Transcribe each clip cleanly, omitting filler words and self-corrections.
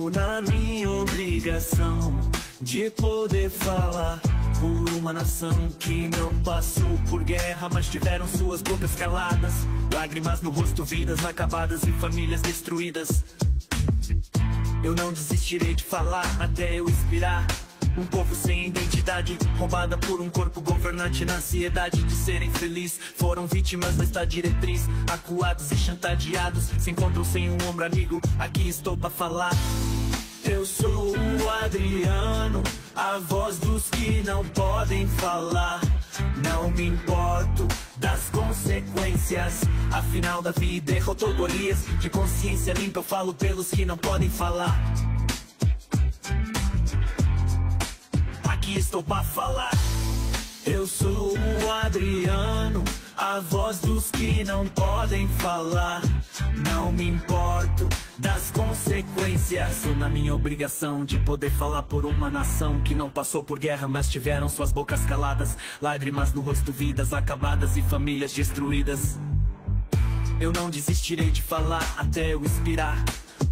estou na minha obrigação de poder falar por uma nação que não passou por guerra, mas tiveram suas bocas caladas, lágrimas no rosto, vidas acabadas e famílias destruídas. Eu não desistirei de falar até eu inspirar um povo sem identidade, roubada por um corpo governante na ansiedade de serem felizes. Foram vítimas desta diretriz, acuados e chantageados, se encontram sem um ombro amigo. Aqui estou pra falar. Eu sou o Adriano, a voz dos que não podem falar. Não me importo das consequências, afinal Davi derrotou Golias. De consciência limpa eu falo pelos que não podem falar. Aqui estou pra falar. Eu sou o Adriano, a voz dos que não podem falar. Não me importo das consequências, sou na minha obrigação de poder falar por uma nação que não passou por guerra, mas tiveram suas bocas caladas, lágrimas no rosto, vidas acabadas e famílias destruídas. Eu não desistirei de falar até eu inspirar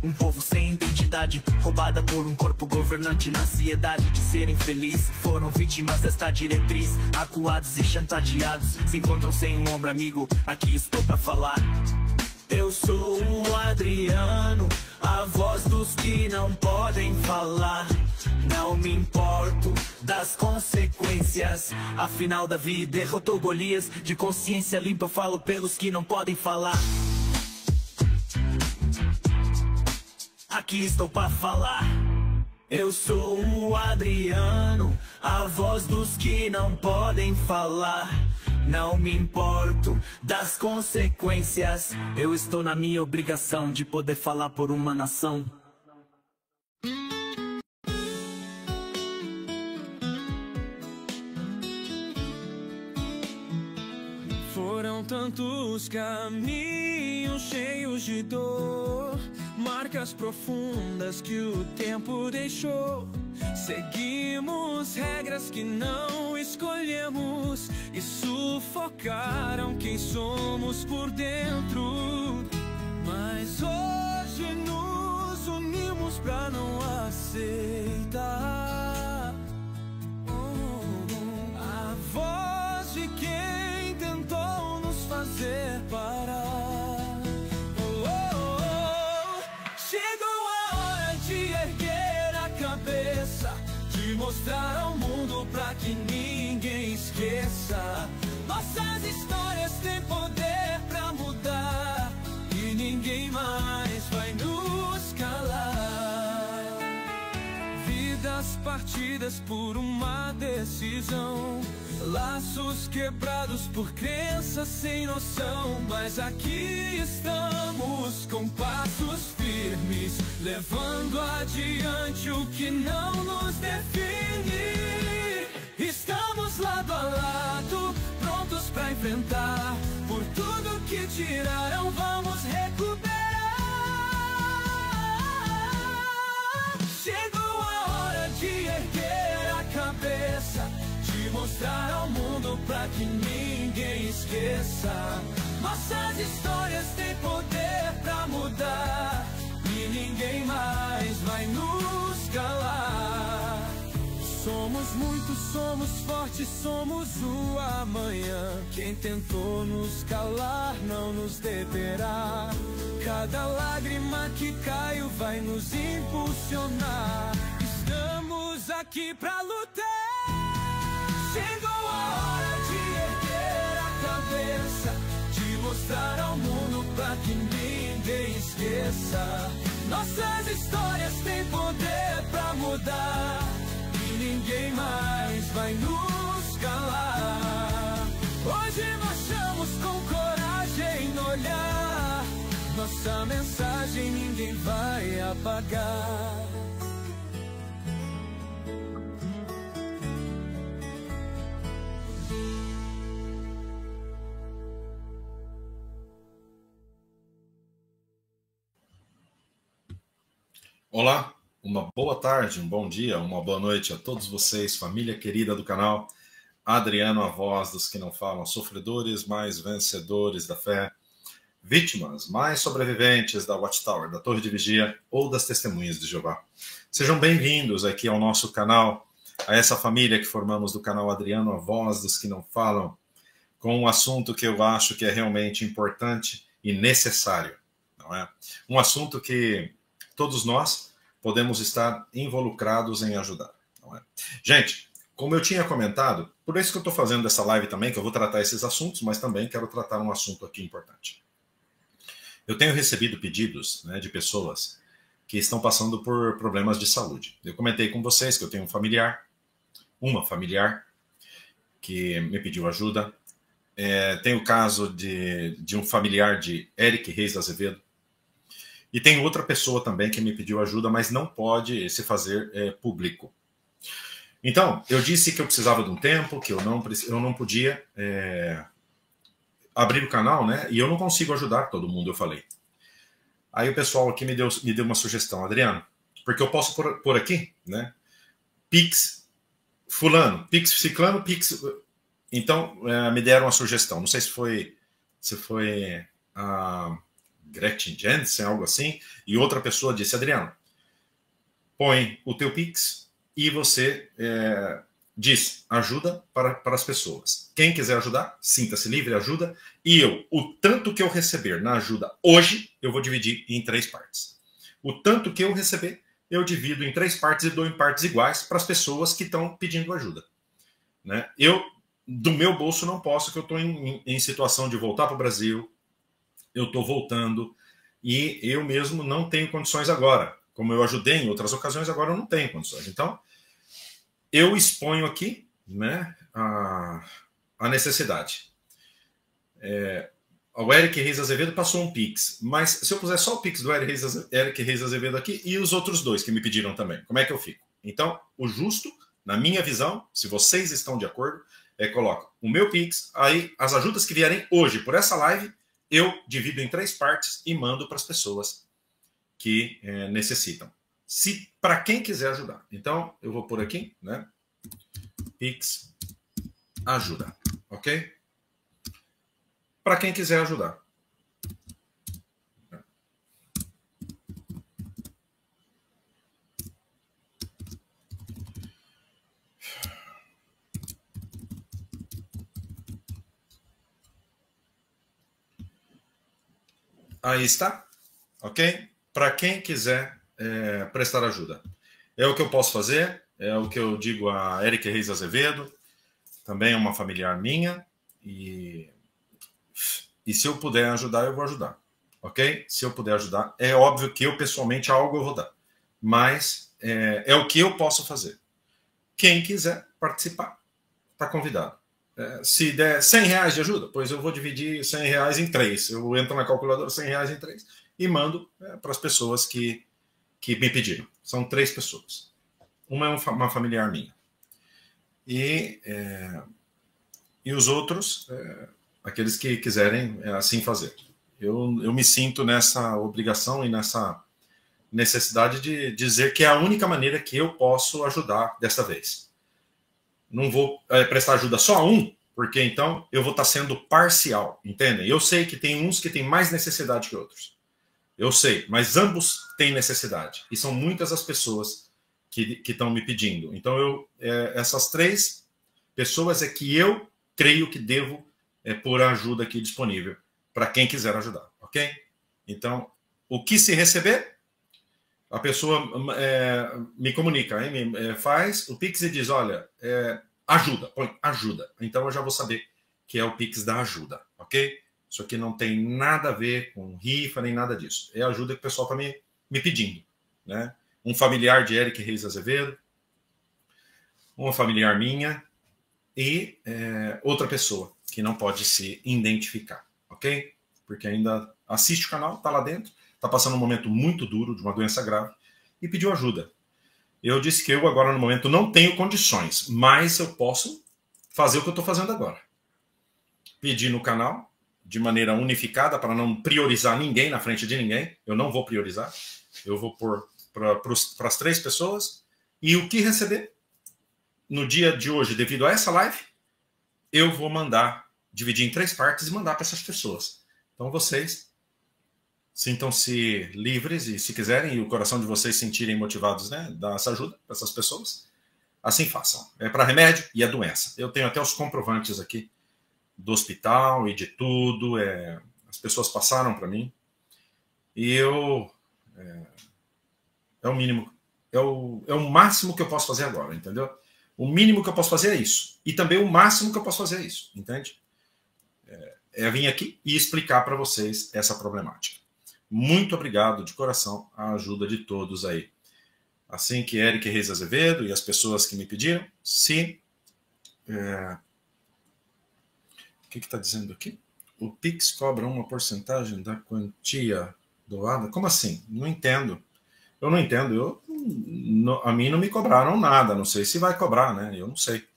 um povo sem identidade, roubada por um corpo governante na ansiedade de serem felizes. Foram vítimas desta diretriz, acuados e chantageados, se encontram sem um ombro amigo. Aqui estou pra falar. Eu sou o Adriano, a voz dos que não podem falar. Não me importo das consequências, afinal Davi derrotou Golias. De consciência limpa eu falo pelos que não podem falar. Aqui estou pra falar. Eu sou o Adriano, a voz dos que não podem falar. Não me importo das consequências, eu estou na minha obrigação de poder falar por uma nação. Foram tantos caminhos cheios de dor, marcas profundas que o tempo deixou. Seguimos regras que não escolhemos e sufocaram quem somos por dentro. Mas hoje nos unimos pra não aceitar a voz de quem tentou nos fazer parar. Mostrar ao mundo pra que ninguém esqueça. Nossas histórias têm poder pra mudar e ninguém mais vai nos calar. Vidas partidas por uma decisão, laços quebrados por crenças sem noção. Mas aqui estamos com passos firmes, levando adiante o que não nos define. Estamos lado a lado, prontos pra enfrentar. Por tudo que tiraram, vamos recuperar. Chegou a hora de erguer a cabeça, de mostrar ao mundo pra que ninguém esqueça. Nossas histórias têm poder pra mudar e ninguém mais vai nos calar. Somos muitos, somos fortes, somos o amanhã. Quem tentou nos calar não nos deterá. Cada lágrima que caiu vai nos impulsionar. Estamos aqui pra lutar. Chegou a hora de erguer a cabeça, de mostrar ao mundo pra que ninguém esqueça. Nossas histórias têm poder pra mudar e ninguém mais vai nos calar. Hoje marchamos com coragem no olhar. Nossa mensagem ninguém vai apagar. Olá, uma boa tarde, um bom dia, uma boa noite a todos vocês, família querida do canal. Adriano, a voz dos que não falam, sofredores, mas vencedores da fé. vítimas, mais sobreviventes da Watchtower, da Torre de Vigia ou das Testemunhas de Jeová. Sejam bem-vindos aqui ao nosso canal, a essa família que formamos do canal Adriano, a voz dos que não falam, com um assunto que eu acho que é realmente importante e necessário, não é? Um assunto que todos nós podemos estar involucrados em ajudar, não é? Gente, como eu tinha comentado, por isso que eu estou fazendo essa live também, que eu vou tratar esses assuntos, mas também quero tratar um assunto aqui importante. Eu tenho recebido pedidos, né, de pessoas que estão passando por problemas de saúde. Eu comentei com vocês que eu tenho uma familiar, que me pediu ajuda. Tem o caso de um familiar de Eric Reis Azevedo. E tem outra pessoa também que me pediu ajuda, mas não pode se fazer público. Então, eu disse que eu precisava de um tempo, que eu não podia abrir o canal, né? E eu não consigo ajudar todo mundo, eu falei. Aí o pessoal aqui me deu uma sugestão, Adriano, porque eu posso pôr aqui, né? Pix fulano, Pix ciclano, Pix... Então, me deram uma sugestão. Não sei se foi a Gretchen Jensen, algo assim. E outra pessoa disse, Adriano, põe o teu Pix e você diz ajuda para as pessoas. Quem quiser ajudar, sinta-se livre, ajuda. E o tanto que eu receber na ajuda hoje, eu vou dividir em 3 partes. O tanto que eu receber, eu divido em 3 partes e dou em partes iguais para as pessoas que estão pedindo ajuda. Né? Eu, do meu bolso, não posso, que eu estou em situação de voltar para o Brasil. Eu estou voltando e eu mesmo não tenho condições agora. Como eu ajudei em outras ocasiões, agora eu não tenho condições. Então, eu exponho aqui, né, a necessidade. O Eric Reis Azevedo passou um Pix, mas se eu puser só o Pix do Eric Reis Azevedo aqui e os outros 2 que me pediram também, como é que eu fico? Então, o justo, na minha visão, se vocês estão de acordo, coloco o meu Pix, aí as ajudas que vierem hoje por essa live, eu divido em 3 partes e mando para as pessoas que necessitam. Para quem quiser ajudar. Então, eu vou pôr aqui, né? Pix ajuda, ok? Para quem quiser ajudar. Aí está, ok? Para quem quiser prestar ajuda. É o que eu posso fazer, é o que eu digo a Eric Reis Azevedo, também é uma familiar minha, e se eu puder ajudar, eu vou ajudar, ok? Se eu puder ajudar, é óbvio que eu pessoalmente algo eu vou dar, mas é o que eu posso fazer. Quem quiser participar, está convidado. Se der R$100 de ajuda, pois eu vou dividir R$100 em 3. Eu entro na calculadora, R$100 em 3 e mando para as pessoas que me pediram. São 3 pessoas. Uma é uma familiar minha. E os outros, aqueles que quiserem assim fazer. Eu me sinto nessa obrigação e nessa necessidade de dizer que é a única maneira que eu posso ajudar desta vez. Não vou prestar ajuda só a um, porque então eu vou estar sendo parcial, entendem? Eu sei que tem uns que têm mais necessidade que outros. Eu sei, mas ambos têm necessidade. E são muitas as pessoas que estão me pedindo. Então, essas 3 pessoas é que eu creio que devo pôr a ajuda aqui disponível para quem quiser ajudar, ok? Então, o que se receber, a pessoa me comunica, faz o Pix e diz, olha, ajuda, põe ajuda. Então, eu já vou saber que é o Pix da ajuda, ok? Isso aqui não tem nada a ver com rifa, nem nada disso. É a ajuda que o pessoal está me pedindo. Né? Um familiar de Eric Reis Azevedo, uma familiar minha e outra pessoa que não pode se identificar. Ok? Porque ainda assiste o canal, está lá dentro, está passando um momento muito duro de uma doença grave e pediu ajuda. Eu disse que eu agora no momento não tenho condições, mas eu posso fazer o que eu estou fazendo agora. Pedir no canal, de maneira unificada, para não priorizar ninguém na frente de ninguém. Eu não vou priorizar. Eu vou pôr para as 3 pessoas. E o que receber no dia de hoje, devido a essa live, eu vou mandar, dividir em 3 partes e mandar para essas pessoas. Então vocês Sintam-se livres e, se quiserem, e o coração de vocês sentirem motivados, né, dar essa ajuda para essas pessoas, assim façam. É para remédio e é doença. Eu tenho até os comprovantes aqui do hospital e de tudo. As pessoas passaram para mim e eu... É o mínimo, é o máximo que eu posso fazer agora, entendeu? O mínimo que eu posso fazer é isso. E também o máximo que eu posso fazer é isso, entende? É vir aqui e explicar para vocês essa problemática. Muito obrigado de coração a ajuda de todos aí. Assim que Eric Reis Azevedo e as pessoas que me pediram, se... O que está dizendo aqui? O Pix cobra uma porcentagem da quantia doada? Como assim? Não entendo. Eu não entendo. A mim não me cobraram nada. Não sei se vai cobrar, né? Eu não sei.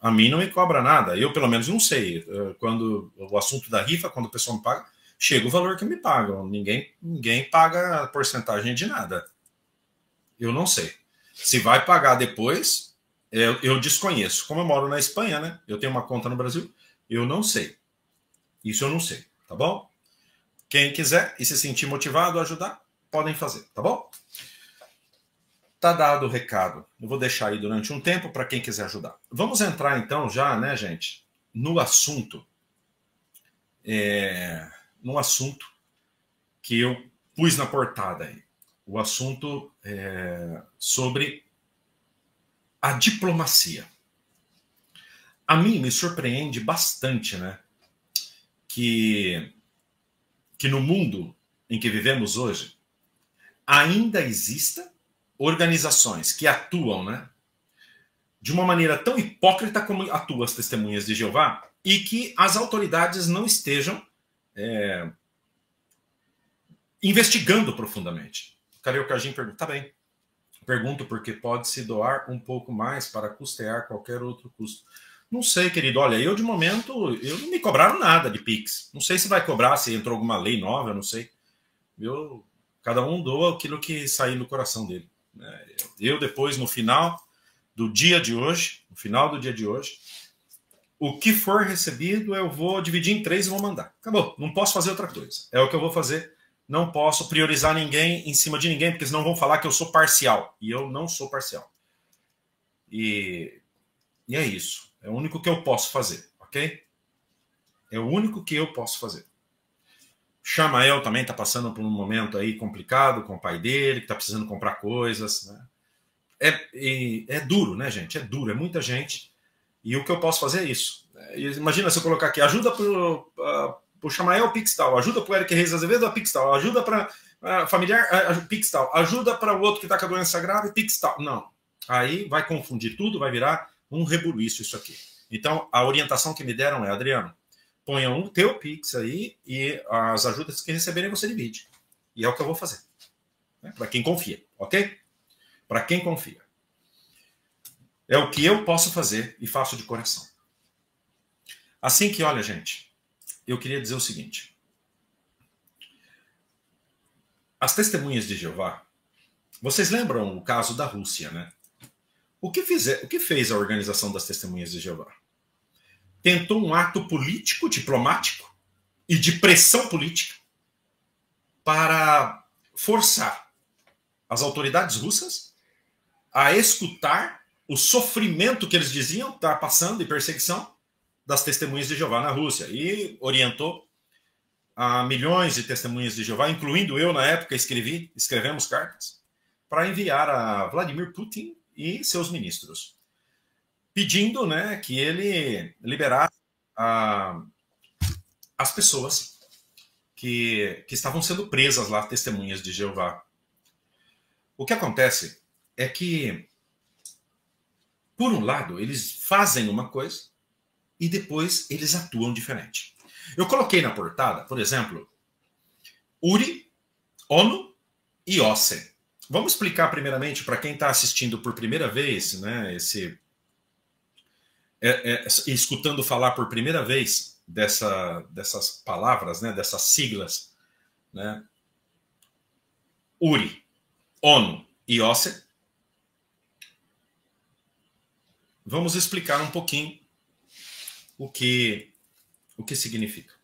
A mim não me cobra nada. Eu, pelo menos, não sei. Quando o assunto da rifa, quando o pessoal me paga, chega o valor que me pagam. Ninguém paga a porcentagem de nada. Eu não sei. Se vai pagar depois, eu desconheço. Como eu moro na Espanha, né? Eu tenho uma conta no Brasil. Eu não sei. Isso eu não sei, tá bom? Quem quiser e se sentir motivado a ajudar, podem fazer, tá bom? Tá dado o recado. Eu vou deixar aí durante um tempo para quem quiser ajudar. Vamos entrar então já, né, gente, no assunto. No assunto que eu pus na portada aí. O assunto sobre a diplomacia. A mim me surpreende bastante, né, que no mundo em que vivemos hoje ainda exista organizações que atuam, né, de uma maneira tão hipócrita como atuam as Testemunhas de Jeová e que as autoridades não estejam investigando profundamente. O Calil Cajim pergunta, tá bem, pergunto porque pode-se doar um pouco mais para custear qualquer outro custo. Não sei, querido. Olha, eu de momento, não me cobraram nada de Pix. Não sei se vai cobrar, se entrou alguma lei nova, eu não sei. Cada um doa aquilo que sair no coração dele. Eu depois, no final do dia de hoje, o que for recebido, eu vou dividir em 3 e vou mandar. Acabou. Não posso fazer outra coisa. É o que eu vou fazer. Não posso priorizar ninguém em cima de ninguém, porque senão vão falar que eu sou parcial. E eu não sou parcial. E é isso. É o único que eu posso fazer, ok? É o único que eu posso fazer. Chamael também está passando por um momento aí complicado com o pai dele, que está precisando comprar coisas, né? É duro, né, gente? É duro, é muita gente. E o que eu posso fazer é isso. Imagina se eu colocar aqui, ajuda para o Chamael Pixtal, ajuda para o Eric Reis Azevedo a Pixtal, ajuda para familiar Pixtal, ajuda para o outro que está com a doença grave Pixtal. Não. Aí vai confundir tudo, vai virar um rebuliço isso aqui. Então, a orientação que me deram é, Adriano, ponha o teu Pix aí e as ajudas que receberem você divide. E é o que eu vou fazer. Para quem confia, ok? Para quem confia. É o que eu posso fazer e faço de coração. Assim que, olha, gente, eu queria dizer o seguinte. As Testemunhas de Jeová, vocês lembram o caso da Rússia, né? O que fez a Organização das Testemunhas de Jeová? Tentou um ato político, diplomático e de pressão política para forçar as autoridades russas a escutar o sofrimento que eles diziam estar passando e perseguição das Testemunhas de Jeová na Rússia. E orientou a milhões de Testemunhas de Jeová, incluindo eu na época, escrevemos cartas para enviar a Vladimir Putin e seus ministros, pedindo, né, que ele liberasse as pessoas que estavam sendo presas lá, Testemunhas de Jeová. O que acontece é que, por um lado, eles fazem uma coisa e depois eles atuam diferente. Eu coloquei na portada, por exemplo, URI, ONU e OSCE. Vamos explicar primeiramente para quem está assistindo por primeira vez, né, escutando falar por primeira vez dessas palavras, né, dessas siglas, né, URI, ONU e OSCE. Vamos explicar um pouquinho o que significa.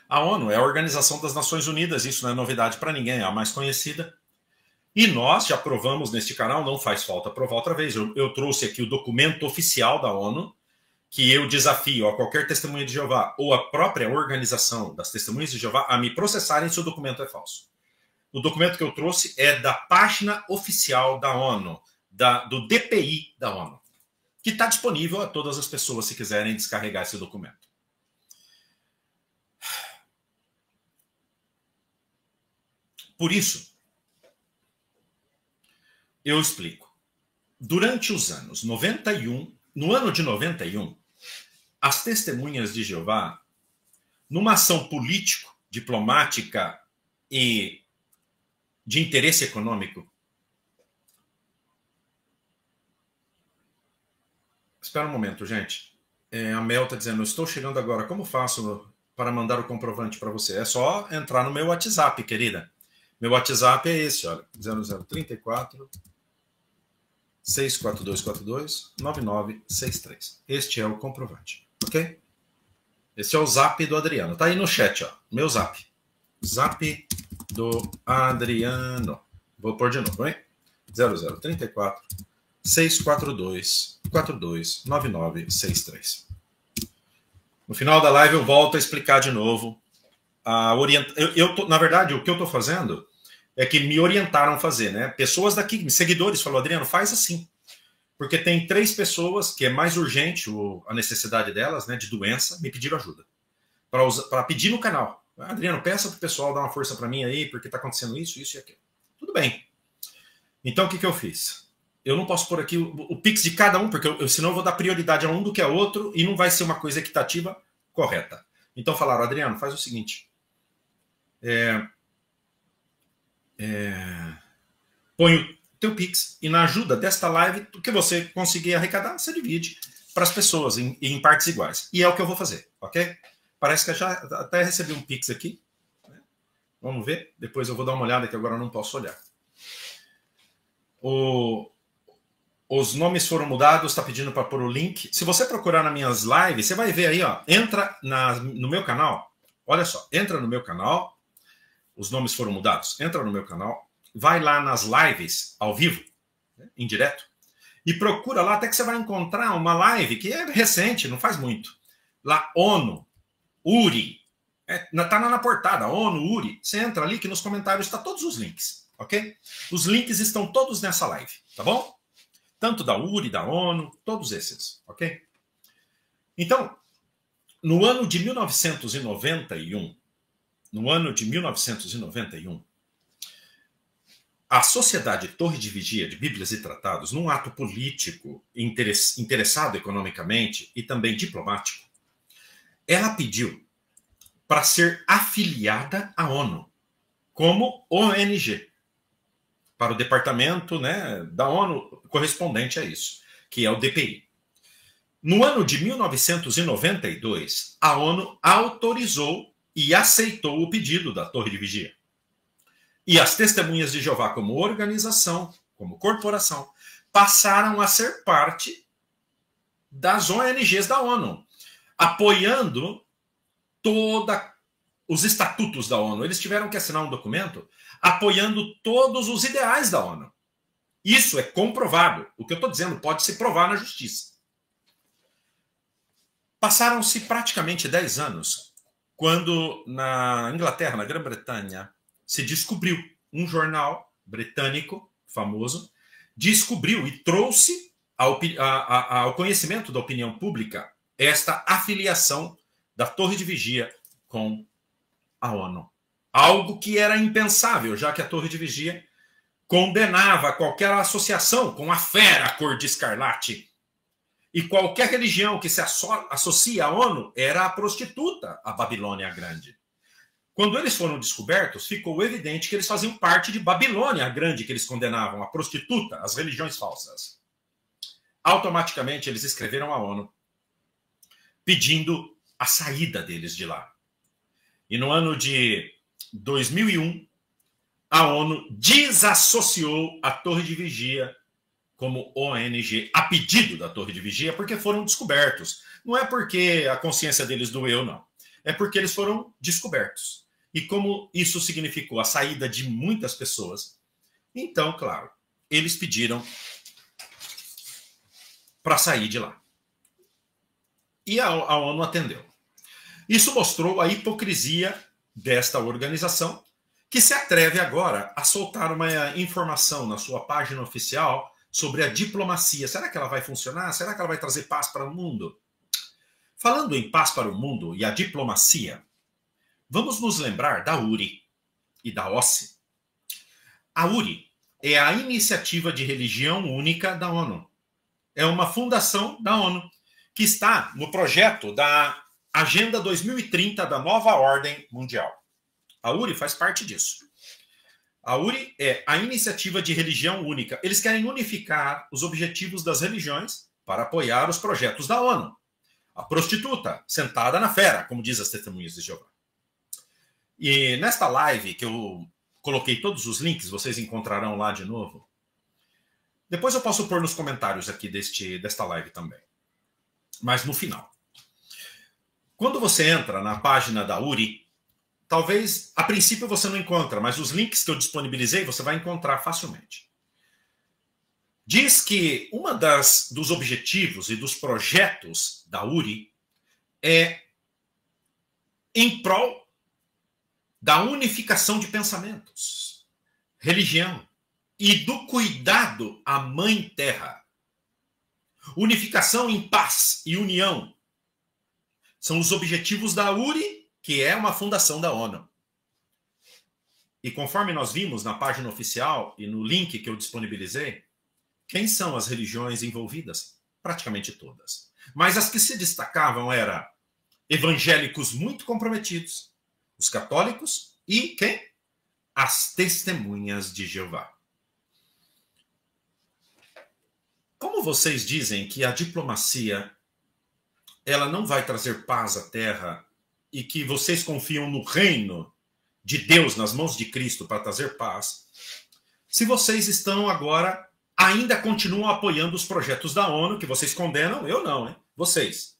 A ONU é a Organização das Nações Unidas, isso não é novidade para ninguém, é a mais conhecida. E nós já provamos neste canal, não faz falta provar outra vez. Eu trouxe aqui o documento oficial da ONU, que eu desafio a qualquer testemunha de Jeová ou a própria organização das testemunhas de Jeová a me processarem se o documento é falso. O documento que eu trouxe é da página oficial da ONU, do DPI da ONU, que está disponível a todas as pessoas se quiserem descarregar esse documento. Por isso, eu explico. Durante os anos 91, no ano de 91, as testemunhas de Jeová, numa ação político, diplomática e de interesse econômico. Espera um momento, gente. A Mel está dizendo, estou chegando agora, como faço para mandar o comprovante para você? É só entrar no meu WhatsApp, querida. Meu WhatsApp é esse, olha, 0034 64242 9963. Este é o comprovante, ok? Esse é o zap do Adriano. Tá aí no chat, ó. Meu zap. Zap do Adriano. Vou pôr de novo, hein? 0034 642 42 9963. No final da live eu volto a explicar de novo a na verdade, o que eu estou fazendo é que me orientaram a fazer, né? Pessoas daqui, seguidores, falaram, Adriano, faz assim. Porque tem 3 pessoas que é mais urgente a necessidade delas, né, de doença, me pediram ajuda. Para pedir no canal. Adriano, peça para o pessoal dar uma força para mim aí, porque está acontecendo isso, isso e aquilo. Tudo bem. Então, o que eu fiz? Eu não posso pôr aqui o Pix de cada um, porque senão eu vou dar prioridade a um do que a outro e não vai ser uma coisa equitativa correta. Então falaram, Adriano, faz o seguinte. Põe o teu Pix e na ajuda desta live, o que você conseguir arrecadar, você divide para as pessoas em partes iguais. E é o que eu vou fazer, ok? Parece que eu já até recebi um Pix aqui. Vamos ver. Depois eu vou dar uma olhada, que agora eu não posso olhar. Os nomes foram mudados, está pedindo para pôr o link. Se você procurar nas minhas lives, você vai ver aí, ó. Entra no meu canal. Olha só, entra no meu canal. Os nomes foram mudados. Entra no meu canal. Vai lá nas lives, ao vivo, né, em direto. E procura lá, até que você vai encontrar uma live que é recente, não faz muito. Lá, ONU, URI. Tá na portada, ONU, URI. Você entra ali que nos comentários está todos os links, ok? Os links estão todos nessa live, tá bom? Tanto da URI, da ONU, todos esses, ok? Então, no ano de 1991, a Sociedade Torre de Vigia de Bíblias e Tratados, num ato político interessado economicamente e também diplomático, ela pediu para ser afiliada à ONU como ONG, para o departamento, né, da ONU correspondente a isso, que é o DPI. No ano de 1992, a ONU autorizou e aceitou o pedido da Torre de Vigia. E as Testemunhas de Jeová, como organização, como corporação, passaram a ser parte das ONGs da ONU, apoiando todos os estatutos da ONU. Eles tiveram que assinar um documento apoiando todos os ideais da ONU. Isso é comprovado. O que eu estou dizendo pode se provar na justiça. Passaram-se praticamente 10 anos quando na Inglaterra, na Grã-Bretanha, se descobriu um jornal britânico famoso, descobriu e trouxe ao conhecimento da opinião pública esta afiliação da Torre de Vigia com a ONU. Algo que era impensável, já que a Torre de Vigia condenava qualquer associação com a fera cor de escarlate. E qualquer religião que se associa à ONU era a prostituta, a Babilônia Grande. Quando eles foram descobertos, ficou evidente que eles faziam parte de Babilônia Grande, que eles condenavam, a prostituta, as religiões falsas. Automaticamente, eles escreveram à ONU, pedindo a saída deles de lá. E no ano de 2001, a ONU desassociou a Torre de Vigia como ONG, a pedido da Torre de Vigia, porque foram descobertos. Não é porque a consciência deles doeu, não. é porque eles foram descobertos. E como isso significou a saída de muitas pessoas, então, claro, eles pediram para sair de lá. E a ONU atendeu. Isso mostrou a hipocrisia desta organização, que se atreve agora a soltar uma informação na sua página oficial sobre a diplomacia. Será que ela vai funcionar? Será que ela vai trazer paz para o mundo? Falando em paz para o mundo e a diplomacia, vamos nos lembrar da URI e da OSCE. A URI é a Iniciativa de Religião Única da ONU. É uma fundação da ONU que está no projeto da Agenda 2030 da Nova Ordem Mundial. A URI faz parte disso. A URI é a Iniciativa de Religião Única. Eles querem unificar os objetivos das religiões para apoiar os projetos da ONU. A prostituta sentada na fera, como diz as Testemunhas de Jeová. E nesta live, que eu coloquei todos os links, vocês encontrarão lá de novo. Depois eu posso pôr nos comentários aqui desta live também. Mas no final. Quando você entra na página da URI, talvez, a princípio você não encontra, mas os links que eu disponibilizei você vai encontrar facilmente. Diz que dos objetivos e dos projetos da URI é em prol da unificação de pensamentos, religião e do cuidado à Mãe Terra. Unificação em paz e união são os objetivos da URI, que é uma fundação da ONU. E conforme nós vimos na página oficial e no link que eu disponibilizei, quem são as religiões envolvidas? Praticamente todas. Mas as que se destacavam eram evangélicos muito comprometidos, os católicos e quem? As Testemunhas de Jeová. Como vocês dizem que a diplomacia ela não vai trazer paz à terra e que vocês confiam no reino de Deus nas mãos de Cristo para trazer paz, se vocês estão agora, ainda continuam apoiando os projetos da ONU, que vocês condenam, eu não, hein? Vocês.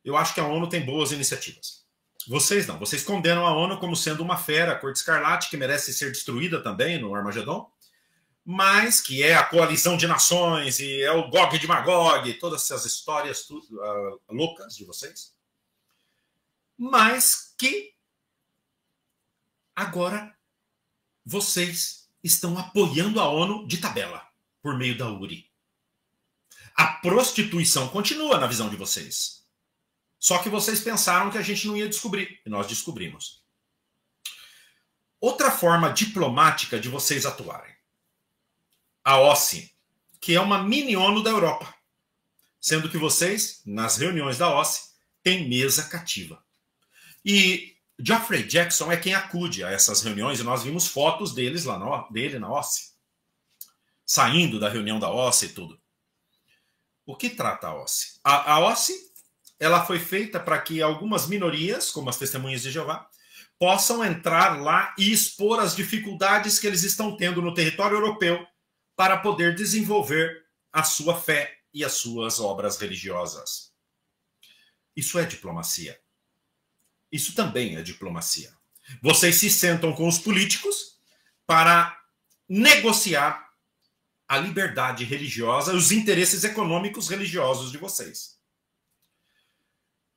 Eu acho que a ONU tem boas iniciativas. Vocês não. Vocês condenam a ONU como sendo uma fera, a cor de escarlate, que merece ser destruída também no Armagedon, mas que é a coalizão de nações e é o Gog de Magog, todas essas histórias loucas de vocês. Mas que agora vocês estão apoiando a ONU de tabela, por meio da URI. A prostituição continua na visão de vocês. Só que vocês pensaram que a gente não ia descobrir, e nós descobrimos. Outra forma diplomática de vocês atuarem. A OSCE, que é uma mini-ONU da Europa. Sendo que vocês, nas reuniões da OSCE, têm mesa cativa. E Geoffrey Jackson é quem acude a essas reuniões, e nós vimos fotos dele na OSCE. Saindo da reunião da OSCE e tudo. O que trata a OSCE? A OSCE ela foi feita para que algumas minorias, como as Testemunhas de Jeová, possam entrar lá e expor as dificuldades que eles estão tendo no território europeu para poder desenvolver a sua fé e as suas obras religiosas. Isso é diplomacia. Isso também é diplomacia. Vocês se sentam com os políticos para negociar a liberdade religiosa e os interesses econômicos religiosos de vocês.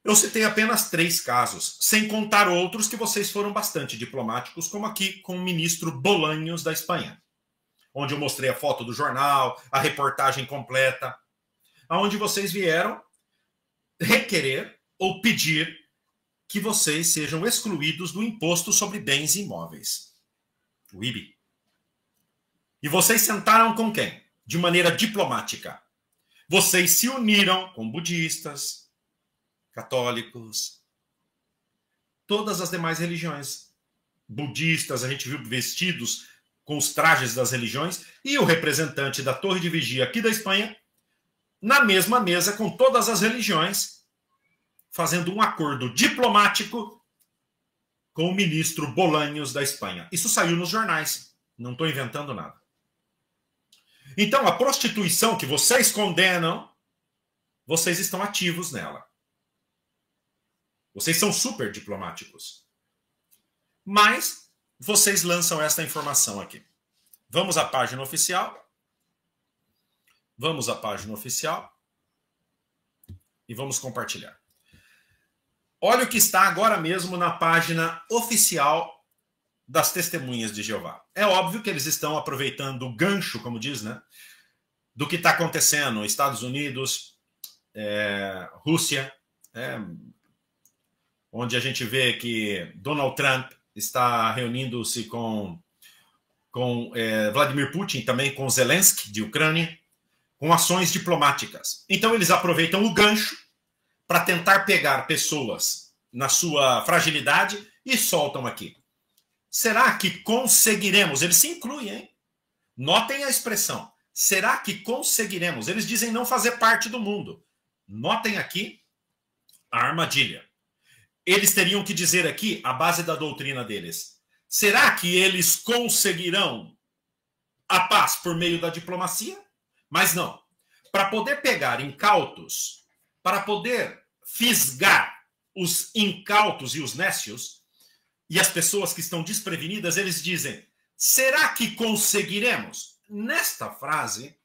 Eu citei apenas 3 casos, sem contar outros que vocês foram bastante diplomáticos, como aqui com o ministro Bolanhos da Espanha, onde eu mostrei a foto do jornal, a reportagem completa, onde vocês vieram requerer ou pedir que vocês sejam excluídos do imposto sobre bens imóveis, o IBI. E vocês sentaram com quem? De maneira diplomática. Vocês se uniram com budistas, católicos, todas as demais religiões. Budistas, a gente viu vestidos com os trajes das religiões, e o representante da Torre de Vigia aqui da Espanha, na mesma mesa com todas as religiões, fazendo um acordo diplomático com o ministro Bolanhos da Espanha. Isso saiu nos jornais, não estou inventando nada. Então, a prostituição que vocês condenam, vocês estão ativos nela. Vocês são super diplomáticos. Mas vocês lançam essa informação aqui. Vamos à página oficial. Vamos à página oficial. E vamos compartilhar. Olha o que está agora mesmo na página oficial das Testemunhas de Jeová. É óbvio que eles estão aproveitando o gancho, como diz, né? Do que está acontecendo nos Estados Unidos, Rússia, onde a gente vê que Donald Trump está reunindo-se com Vladimir Putin, também com Zelensky, de Ucrânia, com ações diplomáticas. Então eles aproveitam o gancho para tentar pegar pessoas na sua fragilidade e soltam aqui. Será que conseguiremos? Eles se incluem, hein? Notem a expressão. Será que conseguiremos? Eles dizem não fazer parte do mundo. Notem aqui a armadilha. Eles teriam que dizer aqui a base da doutrina deles. Será que eles conseguirão a paz por meio da diplomacia? Mas não. Para poder pegar incautos, para poder fisgar os incautos e os nécios, e as pessoas que estão desprevenidas, eles dizem, será que conseguiremos? Nesta frase,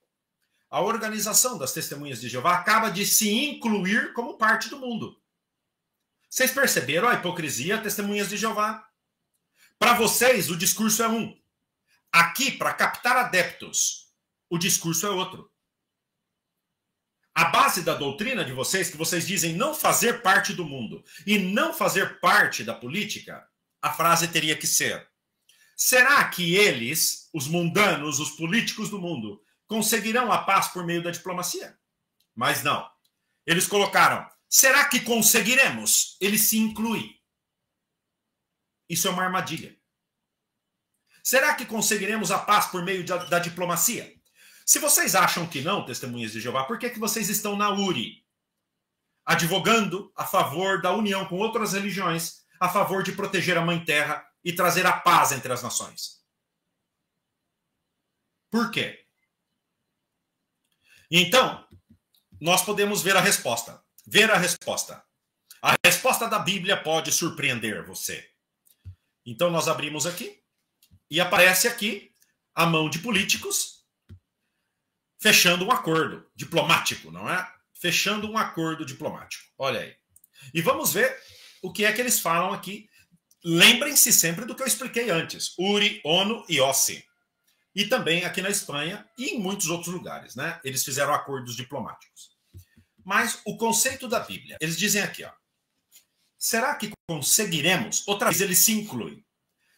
a Organização das Testemunhas de Jeová acaba de se incluir como parte do mundo. Vocês perceberam a hipocrisia, Testemunhas de Jeová? Para vocês, o discurso é um. Aqui, para captar adeptos, o discurso é outro. A base da doutrina de vocês, que vocês dizem não fazer parte do mundo e não fazer parte da política, a frase teria que ser: será que eles, os mundanos, os políticos do mundo, conseguirão a paz por meio da diplomacia? Mas não. Eles colocaram: será que conseguiremos? Ele se inclui. Isso é uma armadilha. Será que conseguiremos a paz por meio da diplomacia? Se vocês acham que não, Testemunhas de Jeová, por que vocês estão na URI? Advogando a favor da união com outras religiões, a favor de proteger a Mãe Terra e trazer a paz entre as nações. Por quê? Então, nós podemos ver a resposta. Ver a resposta. A resposta da Bíblia pode surpreender você. Então, nós abrimos aqui e aparece aqui a mão de políticos fechando um acordo diplomático, não é? Fechando um acordo diplomático. Olha aí. E vamos ver o que é que eles falam aqui. Lembrem-se sempre do que eu expliquei antes. URI, ONU e OSCE. E também aqui na Espanha e em muitos outros lugares, né? Eles fizeram acordos diplomáticos. Mas o conceito da Bíblia, eles dizem aqui, ó. Será que conseguiremos? Outra vez eles se incluem.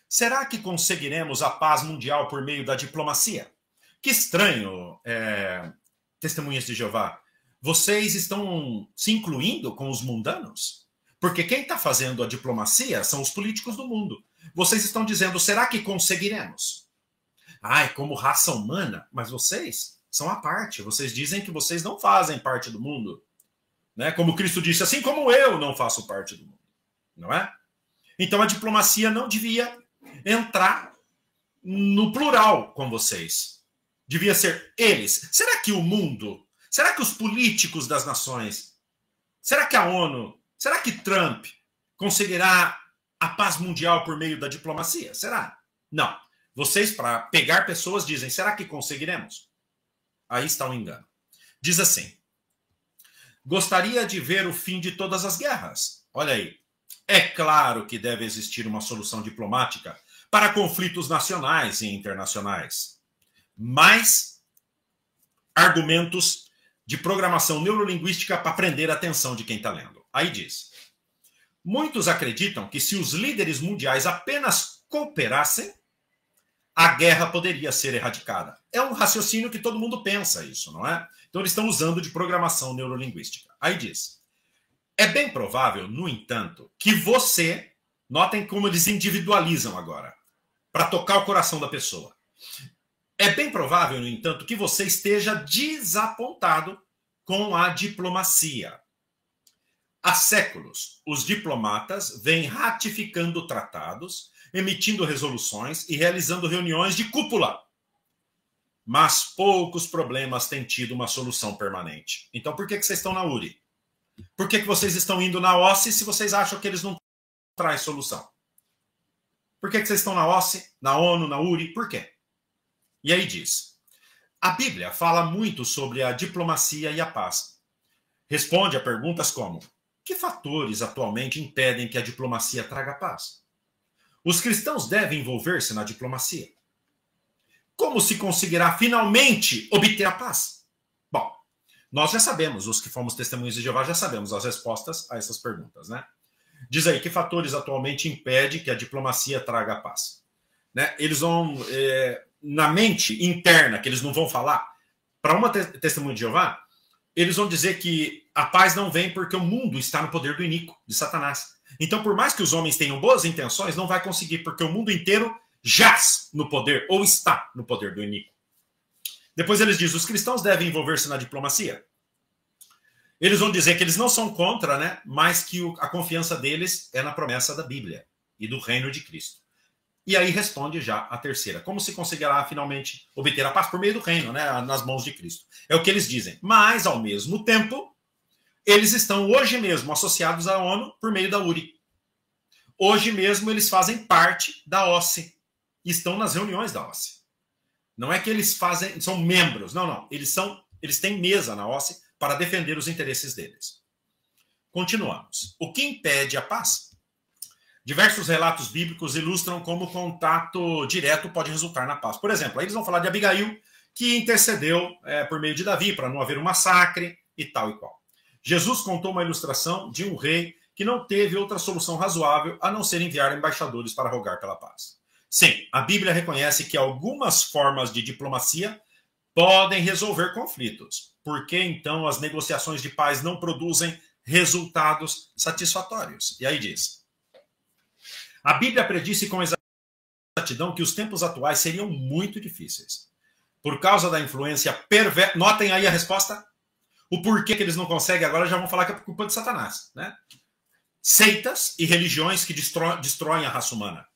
Será que conseguiremos a paz mundial por meio da diplomacia? Que estranho, Testemunhas de Jeová. Vocês estão se incluindo com os mundanos? Porque quem está fazendo a diplomacia são os políticos do mundo. Vocês estão dizendo, será que conseguiremos? Ai, como raça humana, mas vocês são a parte. Vocês dizem que vocês não fazem parte do mundo. Né? Como Cristo disse, assim como eu não faço parte do mundo. Não é? Então a diplomacia não devia entrar no plural com vocês. Devia ser eles. Será que o mundo, será que os políticos das nações, será que a ONU, será que Trump conseguirá a paz mundial por meio da diplomacia? Será? Não. Vocês, para pegar pessoas, dizem, será que conseguiremos? Aí está o engano. Diz assim, gostaria de ver o fim de todas as guerras. Olha aí. É claro que deve existir uma solução diplomática para conflitos nacionais e internacionais. Mais argumentos de programação neurolinguística para prender a atenção de quem está lendo. Aí diz, muitos acreditam que se os líderes mundiais apenas cooperassem, a guerra poderia ser erradicada. É um raciocínio que todo mundo pensa isso, não é? Então eles estão usando de programação neurolinguística. Aí diz, é bem provável, no entanto, que você, notem como eles individualizam agora, para tocar o coração da pessoa. É bem provável, no entanto, que você esteja desapontado com a diplomacia. Há séculos, os diplomatas vêm ratificando tratados, emitindo resoluções e realizando reuniões de cúpula. Mas poucos problemas têm tido uma solução permanente. Então, por que vocês estão na URI? Por que vocês estão indo na OSCE se vocês acham que eles não trazem solução? Por que vocês estão na OSCE, na ONU, na URI? Por quê? E aí diz, a Bíblia fala muito sobre a diplomacia e a paz. Responde a perguntas como, que fatores atualmente impedem que a diplomacia traga paz? Os cristãos devem envolver-se na diplomacia. Como se conseguirá finalmente obter a paz? Bom, nós já sabemos, os que fomos testemunhas de Jeová já sabemos as respostas a essas perguntas, né? Diz aí, que fatores atualmente impedem que a diplomacia traga a paz? Né? Eles vão, na mente interna, que eles não vão falar, para uma testemunha de Jeová, eles vão dizer que a paz não vem porque o mundo está no poder do iníquo, de Satanás. Então, por mais que os homens tenham boas intenções, não vai conseguir, porque o mundo inteiro jaz no poder, ou está no poder do iníquo. Depois eles dizem, os cristãos devem envolver-se na diplomacia. Eles vão dizer que eles não são contra, né? Mas que a confiança deles é na promessa da Bíblia e do reino de Cristo. E aí responde já a terceira. Como se conseguirá finalmente obter a paz por meio do reino, né? Nas mãos de Cristo. É o que eles dizem. Mas, ao mesmo tempo, eles estão hoje mesmo associados à ONU por meio da URI. Hoje mesmo eles fazem parte da OSCE. Estão nas reuniões da OSCE. Não é que eles são membros. Não, não. Eles têm mesa na OSCE para defender os interesses deles. Continuamos. O que impede a paz? Diversos relatos bíblicos ilustram como o contato direto pode resultar na paz. Por exemplo, aí eles vão falar de Abigail, que intercedeu por meio de Davi para não haver um massacre e tal e qual. Jesus contou uma ilustração de um rei que não teve outra solução razoável a não ser enviar embaixadores para rogar pela paz. Sim, a Bíblia reconhece que algumas formas de diplomacia podem resolver conflitos. Por que, então, as negociações de paz não produzem resultados satisfatórios? E aí diz, a Bíblia predisse com exatidão que os tempos atuais seriam muito difíceis. Por causa da influência perversa... Notem aí a resposta. O porquê que eles não conseguem agora já vão falar que é por culpa de Satanás, né? Seitas e religiões que destroem a raça humana.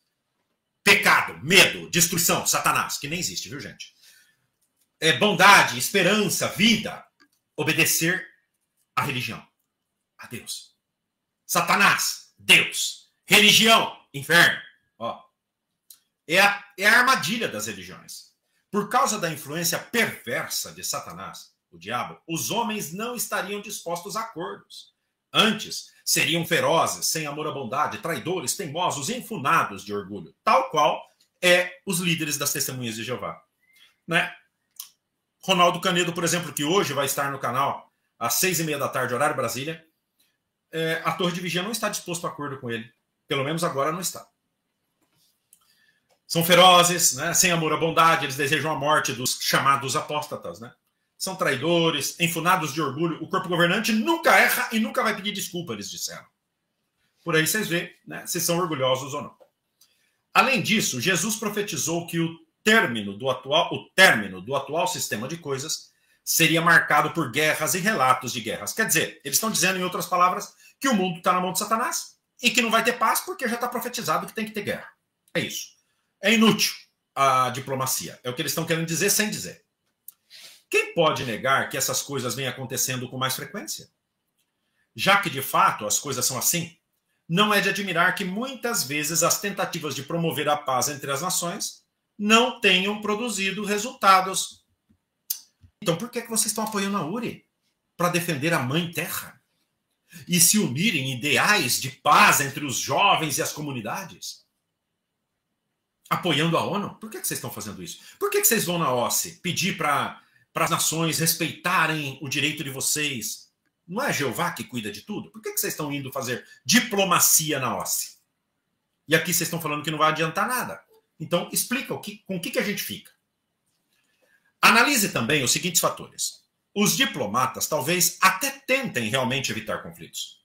Pecado, medo, destruição, Satanás, que nem existe, viu, gente? Bondade, esperança, vida, obedecer à religião, a Deus. Satanás, Deus. Religião, inferno. Ó. É a armadilha das religiões. Por causa da influência perversa de Satanás, o diabo, os homens não estariam dispostos a acordos. Antes, seriam ferozes, sem amor à bondade, traidores, teimosos e enfunados de orgulho, tal qual os líderes das testemunhas de Jeová. Né? Ronaldo Canedo, por exemplo, que hoje vai estar no canal às 6h30 da tarde, horário Brasília, a Torre de Vigia não está disposto a acordo com ele. Pelo menos agora não está. São ferozes, né? Sem amor à bondade, eles desejam a morte dos chamados apóstatas, né? São traidores, enfunados de orgulho. O corpo governante nunca erra e nunca vai pedir desculpa, eles disseram. Por aí vocês veem, né, se são orgulhosos ou não. Além disso, Jesus profetizou que o término do atual sistema de coisas seria marcado por guerras e relatos de guerras. Quer dizer, eles estão dizendo, em outras palavras, que o mundo está na mão de Satanás e que não vai ter paz porque já está profetizado que tem que ter guerra. É isso. É inútil a diplomacia. É o que eles estão querendo dizer sem dizer. Quem pode negar que essas coisas vêm acontecendo com mais frequência? Já que, de fato, as coisas são assim, não é de admirar que muitas vezes as tentativas de promover a paz entre as nações não tenham produzido resultados. Então, por que vocês estão apoiando a URI? Para defender a Mãe Terra? E se unirem ideais de paz entre os jovens e as comunidades? Apoiando a ONU? Por que vocês estão fazendo isso? Por que vocês vão na OSCE pedir para as nações respeitarem o direito de vocês? Não é Jeová que cuida de tudo? Por que vocês estão indo fazer diplomacia na OSCE? E aqui vocês estão falando que não vai adiantar nada. Então, explica com o que a gente fica. Analise também os seguintes fatores. Os diplomatas talvez até tentem realmente evitar conflitos.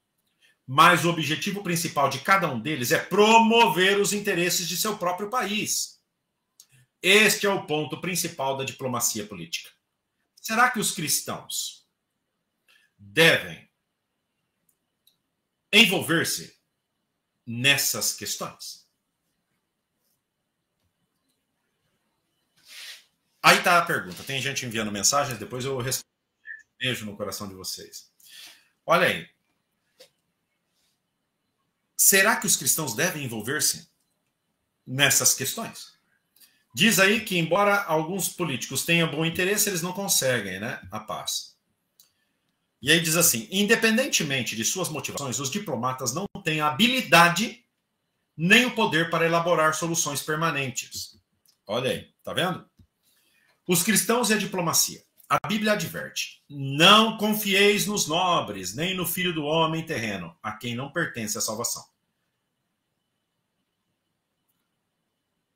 Mas o objetivo principal de cada um deles é promover os interesses de seu próprio país. Este é o ponto principal da diplomacia política. Será que os cristãos devem envolver-se nessas questões? Aí está a pergunta. Tem gente enviando mensagens, depois eu respondo. Beijo no coração de vocês. Olha aí. será que os cristãos devem envolver-se nessas questões? Diz aí que, embora alguns políticos tenham bom interesse, eles não conseguem, né, a paz. E aí diz assim, independentemente de suas motivações, os diplomatas não têm a habilidade nem o poder para elaborar soluções permanentes. Olha aí, tá vendo? Os cristãos e a diplomacia. A Bíblia adverte, não confieis nos nobres, nem no filho do homem terreno, a quem não pertence a salvação.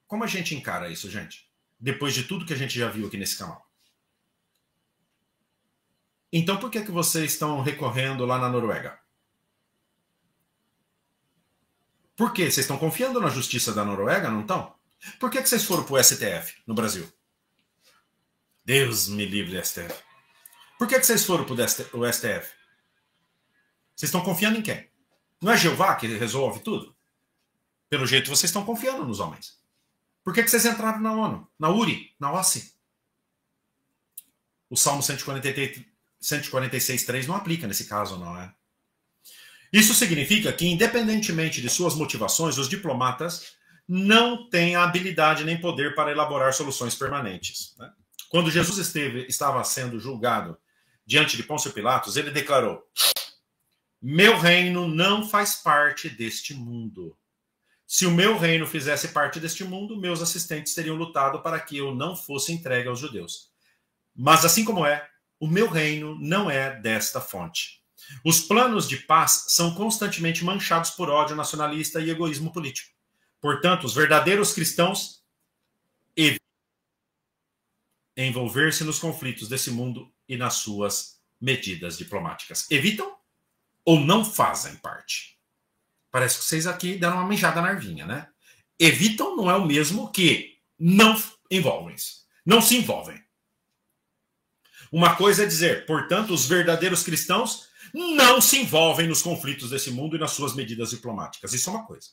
Como a gente encara isso, gente? Depois de tudo que a gente já viu aqui nesse canal. Então por que vocês estão recorrendo lá na Noruega? Por quê? Vocês estão confiando na justiça da Noruega, não estão? Por que vocês foram para o STF no Brasil? Deus me livre do STF. Por que vocês foram para o STF? Vocês estão confiando em quem? Não é Jeová que resolve tudo? Pelo jeito vocês estão confiando nos homens. Por que vocês entraram na ONU? Na URI? Na OSCE? O Salmo 146,3 não aplica nesse caso, não é? Isso significa que, independentemente de suas motivações, os diplomatas não têm a habilidade nem poder para elaborar soluções permanentes. Né? Quando Jesus estava sendo julgado diante de Pôncio Pilatos, ele declarou: meu reino não faz parte deste mundo. Se o meu reino fizesse parte deste mundo, meus assistentes teriam lutado para que eu não fosse entregue aos judeus. Mas assim como é, o meu reino não é desta fonte. Os planos de paz são constantemente manchados por ódio nacionalista e egoísmo político. Portanto, os verdadeiros cristãos evitam envolver-se nos conflitos desse mundo e nas suas medidas diplomáticas. Evitam ou não fazem parte? Parece que vocês aqui deram uma mijada na arvinha, né? Evitam não é o mesmo que não envolvem-se. Não se envolvem. Uma coisa é dizer, portanto, os verdadeiros cristãos não se envolvem nos conflitos desse mundo e nas suas medidas diplomáticas. Isso é uma coisa.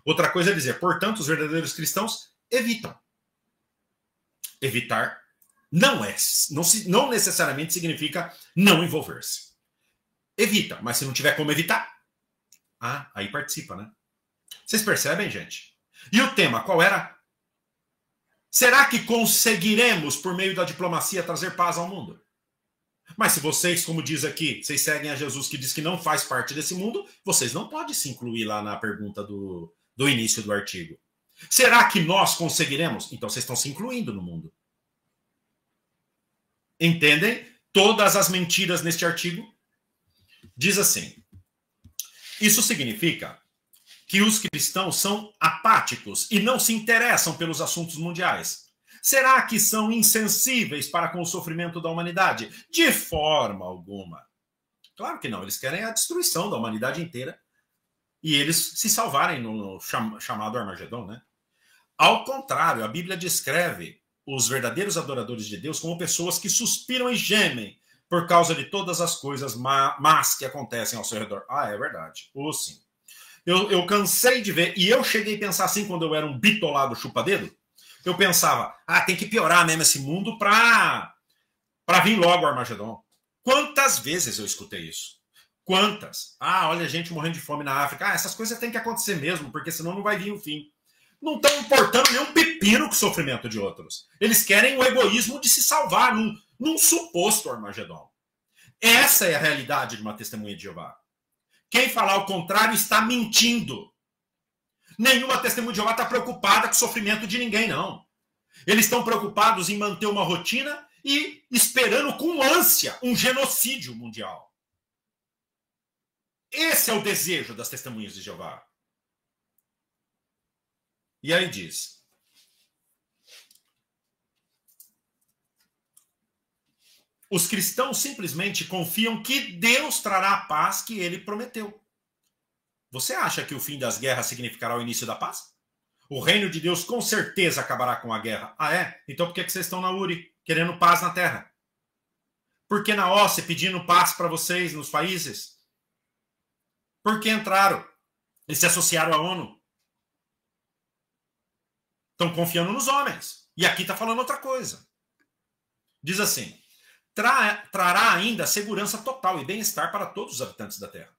Outra coisa é dizer, portanto, os verdadeiros cristãos evitam. Evitar não necessariamente significa não envolver-se. Evita, mas se não tiver como evitar, aí participa, né? Vocês percebem, gente? E o tema, qual era? Será que conseguiremos, por meio da diplomacia, trazer paz ao mundo? Mas se vocês, como diz aqui, vocês seguem a Jesus que diz que não faz parte desse mundo, vocês não podem se incluir lá na pergunta do início do artigo. Será que nós conseguiremos? Então vocês estão se incluindo no mundo. Entendem? Todas as mentiras neste artigo. Diz assim, isso significa que os cristãos são apáticos e não se interessam pelos assuntos mundiais. Será que são insensíveis para com o sofrimento da humanidade? De forma alguma. Claro que não, eles querem a destruição da humanidade inteira e eles se salvarem no chamado Armagedon, né? Ao contrário, a Bíblia descreve os verdadeiros adoradores de Deus como pessoas que suspiram e gemem por causa de todas as coisas más que acontecem ao seu redor. É verdade. Sim. Eu cansei de ver, e eu cheguei a pensar assim quando eu era um bitolado chupa-dedo. Eu pensava, tem que piorar mesmo esse mundo para vir logo o Armagedon. Quantas vezes eu escutei isso? Quantas? Olha, gente morrendo de fome na África. Essas coisas têm que acontecer mesmo, porque senão não vai vir o fim. Não estão importando nem um pepino com o sofrimento de outros. Eles querem o egoísmo de se salvar num suposto Armagedon. Essa é a realidade de uma testemunha de Jeová. Quem falar o contrário está mentindo. Nenhuma testemunha de Jeová está preocupada com o sofrimento de ninguém, não. Eles estão preocupados em manter uma rotina e esperando com ânsia um genocídio mundial. Esse é o desejo das testemunhas de Jeová. E aí diz... Os cristãos simplesmente confiam que Deus trará a paz que ele prometeu. Você acha que o fim das guerras significará o início da paz? O reino de Deus com certeza acabará com a guerra. É? Então por que vocês estão na URI, querendo paz na terra? Por que na OSCE pedindo paz para vocês nos países? Por que entraram e se associaram à ONU? Estão confiando nos homens. E aqui está falando outra coisa. Diz assim... Trará ainda segurança total e bem-estar para todos os habitantes da Terra.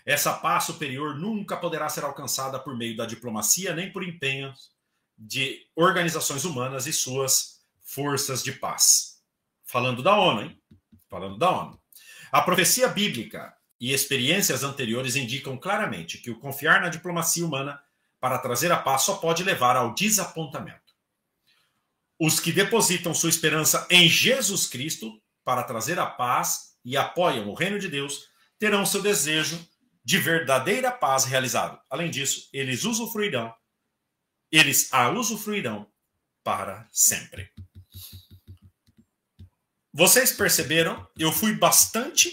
Essa paz superior nunca poderá ser alcançada por meio da diplomacia, nem por empenhos de organizações humanas e suas forças de paz. Falando da ONU, hein? Falando da ONU. A profecia bíblica e experiências anteriores indicam claramente que o confiar na diplomacia humana para trazer a paz só pode levar ao desapontamento. Os que depositam sua esperança em Jesus Cristo para trazer a paz e apoiam o reino de Deus terão seu desejo de verdadeira paz realizado. Além disso, eles a usufruirão para sempre. Vocês perceberam? Eu fui bastante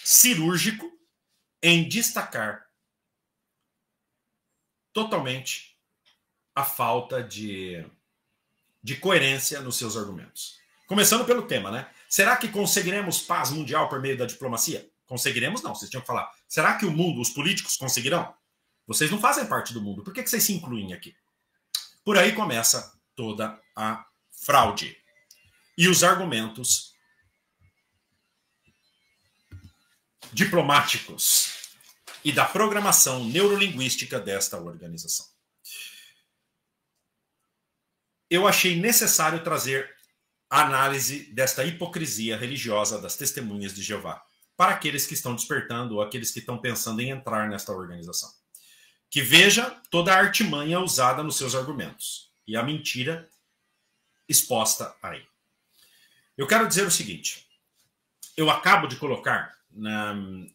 cirúrgico em destacar totalmente a falta de coerência nos seus argumentos. Começando pelo tema, né? Será que conseguiremos paz mundial por meio da diplomacia? Conseguiremos? Não, vocês tinham que falar. Será que o mundo, os políticos conseguirão? Vocês não fazem parte do mundo. Por que vocês se incluem aqui? Por aí começa toda a fraude. E os argumentos diplomáticos e da programação neurolinguística desta organização. Eu achei necessário trazer a análise desta hipocrisia religiosa das testemunhas de Jeová para aqueles que estão despertando ou aqueles que estão pensando em entrar nesta organização. Que veja toda a artimanha usada nos seus argumentos e a mentira exposta aí. Eu quero dizer o seguinte, eu acabo de colocar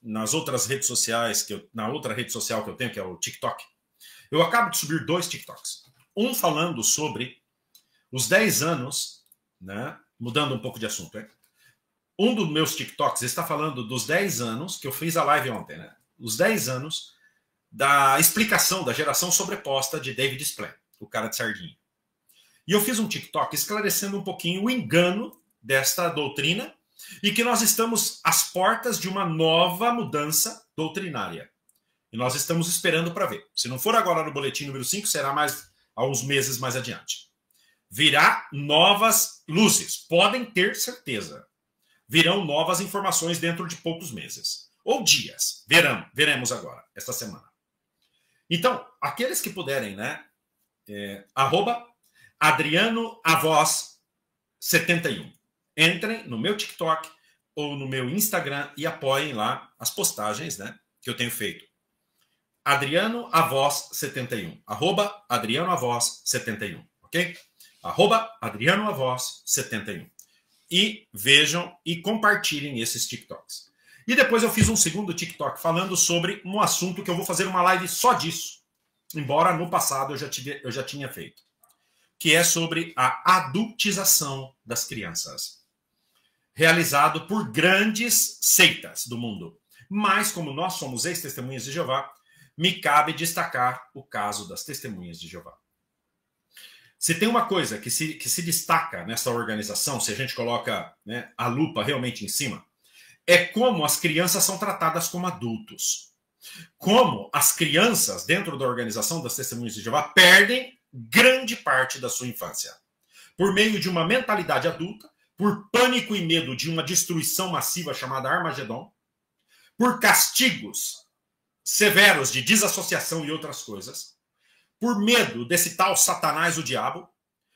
nas outras redes sociais, na outra rede social que eu tenho, que é o TikTok, eu acabo de subir 2 TikToks. Um falando sobre os 10 anos, né, mudando um pouco de assunto, né? Um dos meus TikToks está falando dos 10 anos, que eu fiz a live ontem, né? Os 10 anos da explicação da geração sobreposta de David Splay, o cara de sardinha. E eu fiz um TikTok esclarecendo um pouquinho o engano desta doutrina e que nós estamos às portas de uma nova mudança doutrinária. E nós estamos esperando para ver. Se não for agora no boletim número 5, será mais há uns meses mais adiante. Virá novas luzes, podem ter certeza. Virão novas informações dentro de poucos meses. Ou dias. Veremos agora, esta semana. Então, aqueles que puderem, né? @AdrianoAvoz71. Entrem no meu TikTok ou no meu Instagram e apoiem lá as postagens, né, que eu tenho feito. AdrianoAvoz71. @AdrianoAvoz71. Ok? @AdrianoAvoz71. E vejam e compartilhem esses TikToks. E depois eu fiz um segundo TikTok falando sobre um assunto que eu vou fazer uma live só disso, embora no passado eu já tinha feito, que é sobre a adultização das crianças, realizado por grandes seitas do mundo. Mas como nós somos ex-testemunhas de Jeová, me cabe destacar o caso das testemunhas de Jeová. Se tem uma coisa que se destaca nessa organização, se a gente coloca, né, a lupa realmente em cima, é como as crianças são tratadas como adultos. Como as crianças dentro da organização das Testemunhas de Jeová perdem grande parte da sua infância. Por meio de uma mentalidade adulta, por pânico e medo de uma destruição massiva chamada Armagedon, por castigos severos de desassociação e outras coisas, por medo desse tal Satanás, o diabo,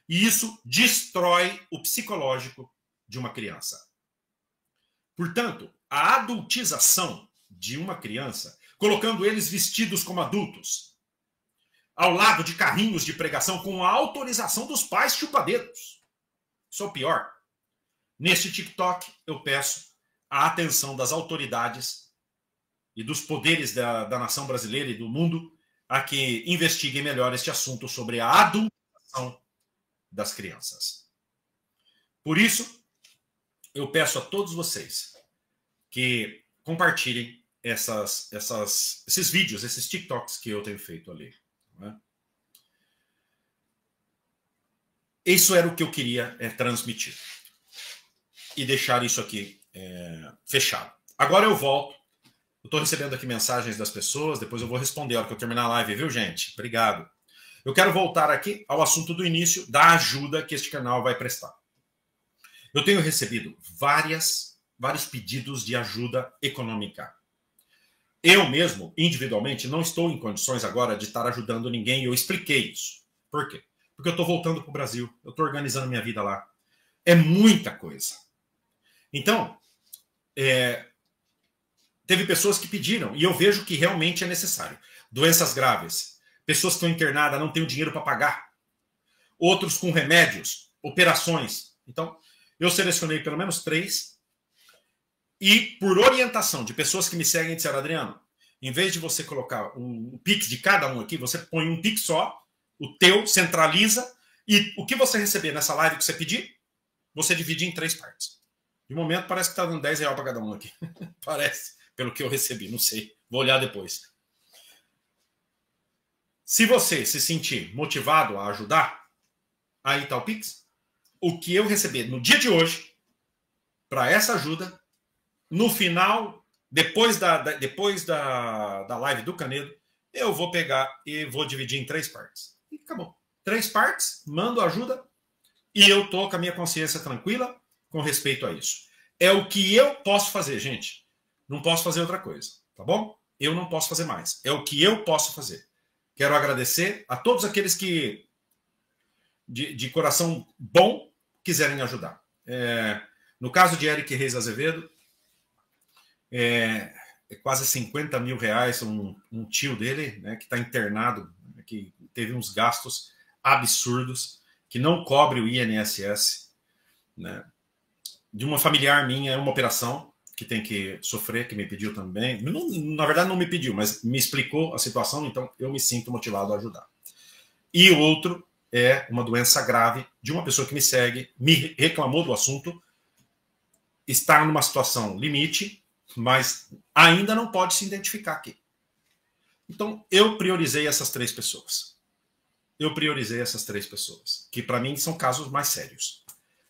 e isso destrói o psicológico de uma criança. Portanto, a adultização de uma criança, colocando eles vestidos como adultos, ao lado de carrinhos de pregação com a autorização dos pais chupadedos. Isso é o pior. Neste TikTok, eu peço a atenção das autoridades e dos poderes da nação brasileira e do mundo a que investiguem melhor este assunto sobre a adultização das crianças. Por isso, eu peço a todos vocês que compartilhem esses vídeos, esses TikToks que eu tenho feito ali. Né? Isso era o que eu queria transmitir. E deixar isso aqui fechado. Agora eu volto. Eu estou recebendo aqui mensagens das pessoas, depois eu vou responder a hora que eu terminar a live, viu, gente? Obrigado. Eu quero voltar aqui ao assunto do início, da ajuda que este canal vai prestar. Eu tenho recebido vários pedidos de ajuda econômica. Eu mesmo, individualmente, não estou em condições agora de estar ajudando ninguém. Eu expliquei isso. Por quê? Porque eu estou voltando para o Brasil. Eu estou organizando minha vida lá. É muita coisa. Então, teve pessoas que pediram, e eu vejo que realmente é necessário. Doenças graves, pessoas que estão internadas, não têm o dinheiro para pagar. Outros com remédios, operações. Então, eu selecionei pelo menos 3. E por orientação de pessoas que me seguem, disseram: Adriano, em vez de você colocar um Pix de cada um aqui, você põe um Pix só, o teu, centraliza, e o que você receber nessa live que você pedir, você divide em 3 partes. De momento parece que está dando R$10 para cada um aqui. Parece, pelo que eu recebi, não sei. Vou olhar depois. Se você se sentir motivado a ajudar, aí está o Pix. O que eu receber no dia de hoje, para essa ajuda, no final, depois da live do Canedo, eu vou pegar e vou dividir em 3 partes. E acabou. 3 partes, mando ajuda e eu tô com a minha consciência tranquila com respeito a isso. É o que eu posso fazer, gente. Não posso fazer outra coisa, tá bom? Eu não posso fazer mais. É o que eu posso fazer. Quero agradecer a todos aqueles que, de coração bom, quiserem ajudar. No caso de Eric Reis Azevedo, é quase R$50 mil, um tio dele, né, que está internado, que teve uns gastos absurdos, que não cobre o INSS, né, de uma familiar minha, é uma operação que tem que sofrer, que me pediu também. Não, na verdade não me pediu, mas me explicou a situação, então eu me sinto motivado a ajudar. E o outro é uma doença grave de uma pessoa que me segue, me reclamou do assunto, está numa situação limite, mas ainda não pode se identificar aqui. Então, eu priorizei essas 3 pessoas. Que para mim são casos mais sérios.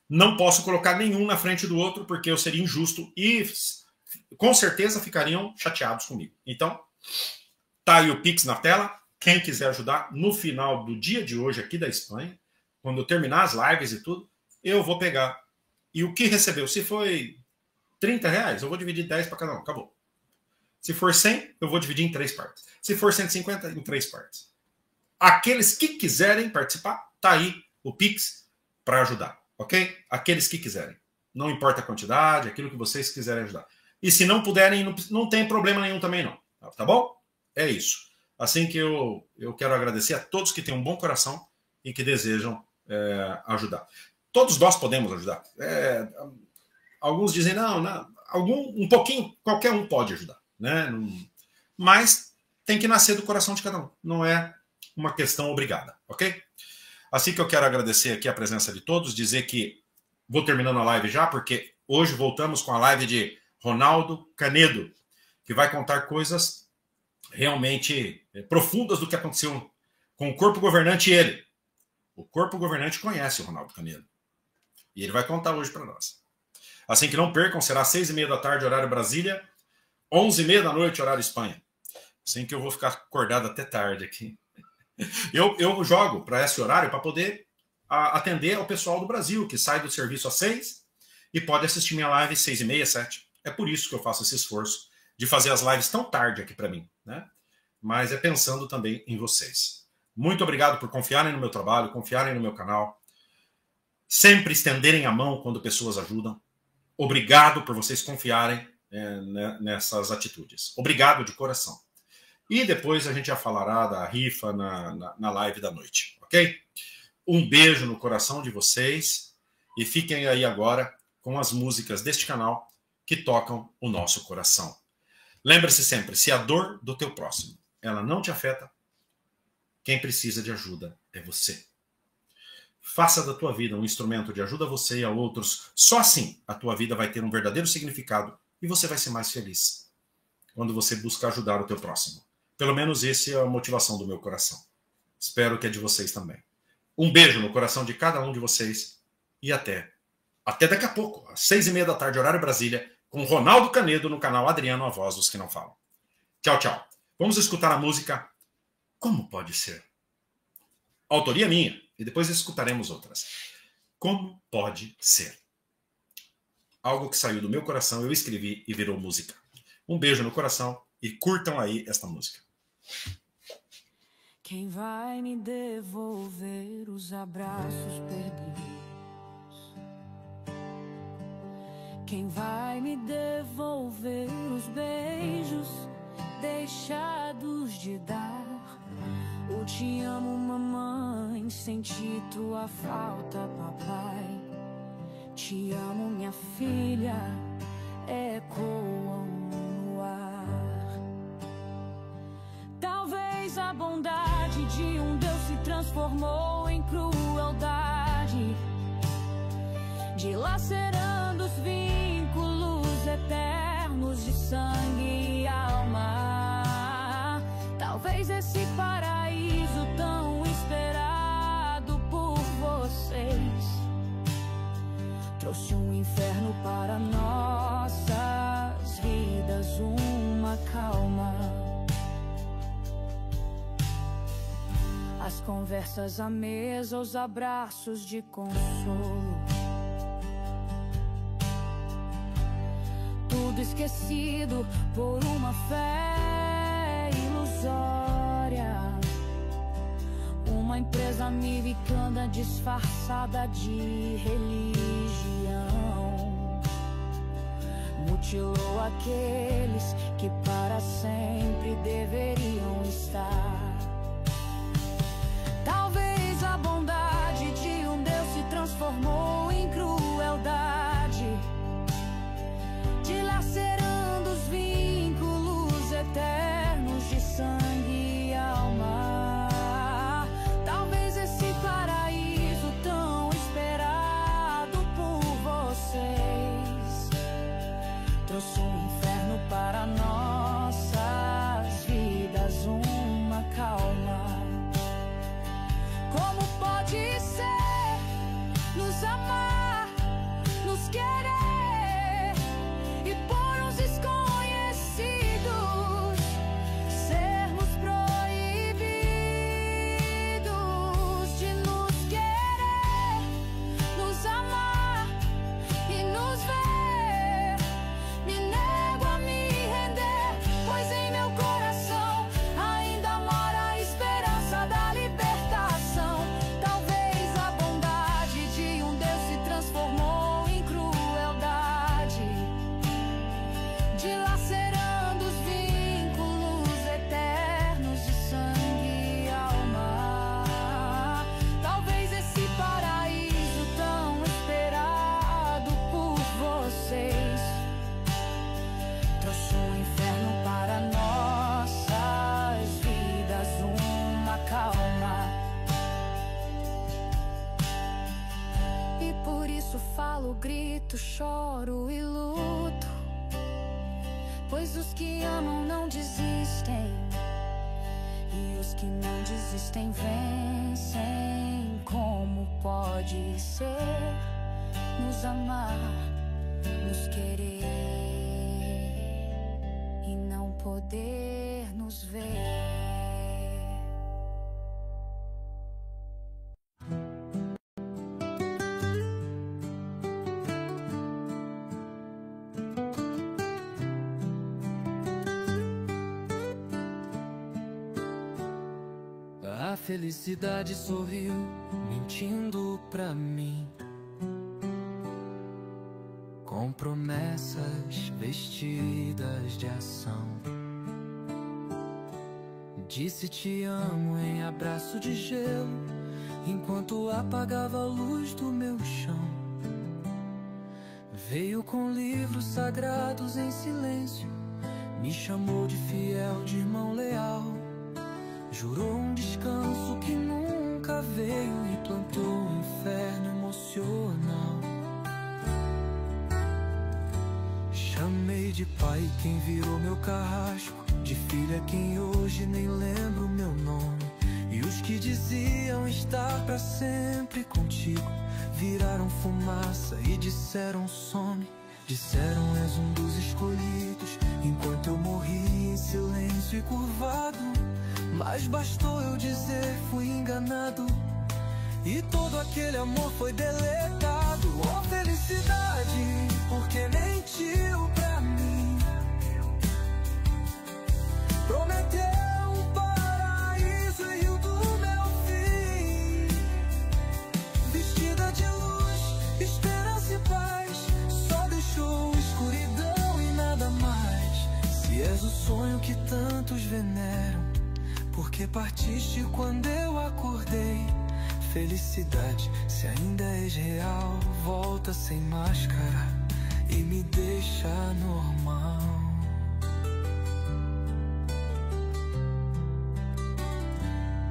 Não posso colocar nenhum na frente do outro, porque eu seria injusto e com certeza ficariam chateados comigo. Então, tá aí o Pix na tela. Quem quiser ajudar, no final do dia de hoje aqui da Espanha, quando eu terminar as lives e tudo, eu vou pegar. E o que recebeu? Se foi R$30, eu vou dividir 10 para cada um. Acabou. Se for 100, eu vou dividir em 3 partes. Se for 150, em 3 partes. Aqueles que quiserem participar, tá aí o Pix para ajudar. Ok? Aqueles que quiserem. Não importa a quantidade, aquilo que vocês quiserem ajudar. E se não puderem, não tem problema nenhum também não. Tá bom? É isso. Assim que eu quero agradecer a todos que têm um bom coração e que desejam ajudar. Todos nós podemos ajudar. Alguns dizem, não, um pouquinho, qualquer um pode ajudar. Né? Mas tem que nascer do coração de cada um. Não é uma questão obrigada, ok? Assim que eu quero agradecer aqui a presença de todos, dizer que vou terminando a live já, porque hoje voltamos com a live de Ronaldo Canedo, que vai contar coisas realmente profundas do que aconteceu com o corpo governante e ele. O corpo governante conhece o Ronaldo Canedo. E ele vai contar hoje para nós. Assim que não percam, será às 6h30 da tarde, horário Brasília, 11h30 da noite, horário Espanha. Assim que eu vou ficar acordado até tarde aqui. Eu jogo para esse horário para poder atender ao pessoal do Brasil, que sai do serviço às 6 e pode assistir minha live às 6h30, 7. É por isso que eu faço esse esforço de fazer as lives tão tarde aqui para mim, né? Mas é pensando também em vocês. Muito obrigado por confiarem no meu trabalho, confiarem no meu canal, sempre estenderem a mão quando pessoas ajudam. Obrigado por vocês confiarem nessas atitudes. Obrigado de coração. E depois a gente já falará da rifa na live da noite, ok? Um beijo no coração de vocês e fiquem aí agora com as músicas deste canal que tocam o nosso coração. Lembre-se sempre, se a dor do teu próximo ela não te afeta, quem precisa de ajuda é você. Faça da tua vida um instrumento de ajuda a você e a outros. Só assim a tua vida vai ter um verdadeiro significado e você vai ser mais feliz quando você busca ajudar o teu próximo. Pelo menos essa é a motivação do meu coração. Espero que é de vocês também. Um beijo no coração de cada um de vocês e até daqui a pouco, às 6h30 da tarde, horário Brasília, com Ronaldo Canedo no canal Adriano, a voz dos que não falam. Tchau, tchau. Vamos escutar a música Como Pode Ser? Autoria minha, e depois escutaremos outras. Como Pode Ser? Algo que saiu do meu coração, eu escrevi e virou música. Um beijo no coração e curtam aí esta música. Quem vai me devolver os abraços perdidos? Quem vai me devolver os beijos deixados de dar? Eu te amo, mamãe, senti tua falta, papai. Te amo, minha filha, ecoam no ar. Talvez a bondade de um Deus se transformou em crueldade, dilacerando os vínculos eternos de sangue e alma. Talvez esse paraíso tão esperado por vocês trouxe um inferno para nossas vidas, uma calma. As conversas à mesa, os abraços de consolo, tudo esquecido por uma fé ilusória. Uma empresa americana disfarçada de religião mutilou aqueles que para sempre deveriam estar. Talvez a bondade de um Deus se transformou em crueldade, dilacerando os vínculos eternos de sangue e alma. Talvez esse paraíso tão esperado por vocês trouxe um inferno para nossas vidas, uma calma. Como pode ser nos amar, nos querer e por uns desconhecidos sermos proibidos de nos querer, nos amar e nos ver? Me nego a me render, pois em meu coração ainda mora a esperança da libertação. Talvez a bondade de um Deus se transformou em crueldade, dilacerando os vínculos eternos de sangue e alma. Talvez esse paraíso tão esperado por vocês trouxe um inferno para nossas vidas, uma calma. E por isso falo, grito, choro e luto, pois os que amam não desistem, e os que não desistem vencem. Como pode ser nos amar, nos querer e não poder nos ver? A felicidade sorriu, mentindo pra mim, com promessas vestidas de ação. Disse te amo em abraço de gelo, enquanto apagava a luz do meu chão. Veio com livros sagrados em silêncio, me chamou de fiel, de irmão leal. Jurou um descanso que nunca veio e plantou um inferno emocional. Chamei de pai quem virou meu carrasco, de filha quem hoje nem lembra o meu nome. E os que diziam estar pra sempre contigo viraram fumaça e disseram some. Disseram és um dos escolhidos, enquanto eu morri em silêncio e curvado. Mas bastou eu dizer fui enganado, e todo aquele amor foi deletado. Oh felicidade, porque mentiu pra mim. que és o sonho que tantos veneram, porque partiste quando eu acordei. Felicidade, se ainda és real, volta sem máscara e me deixa normal.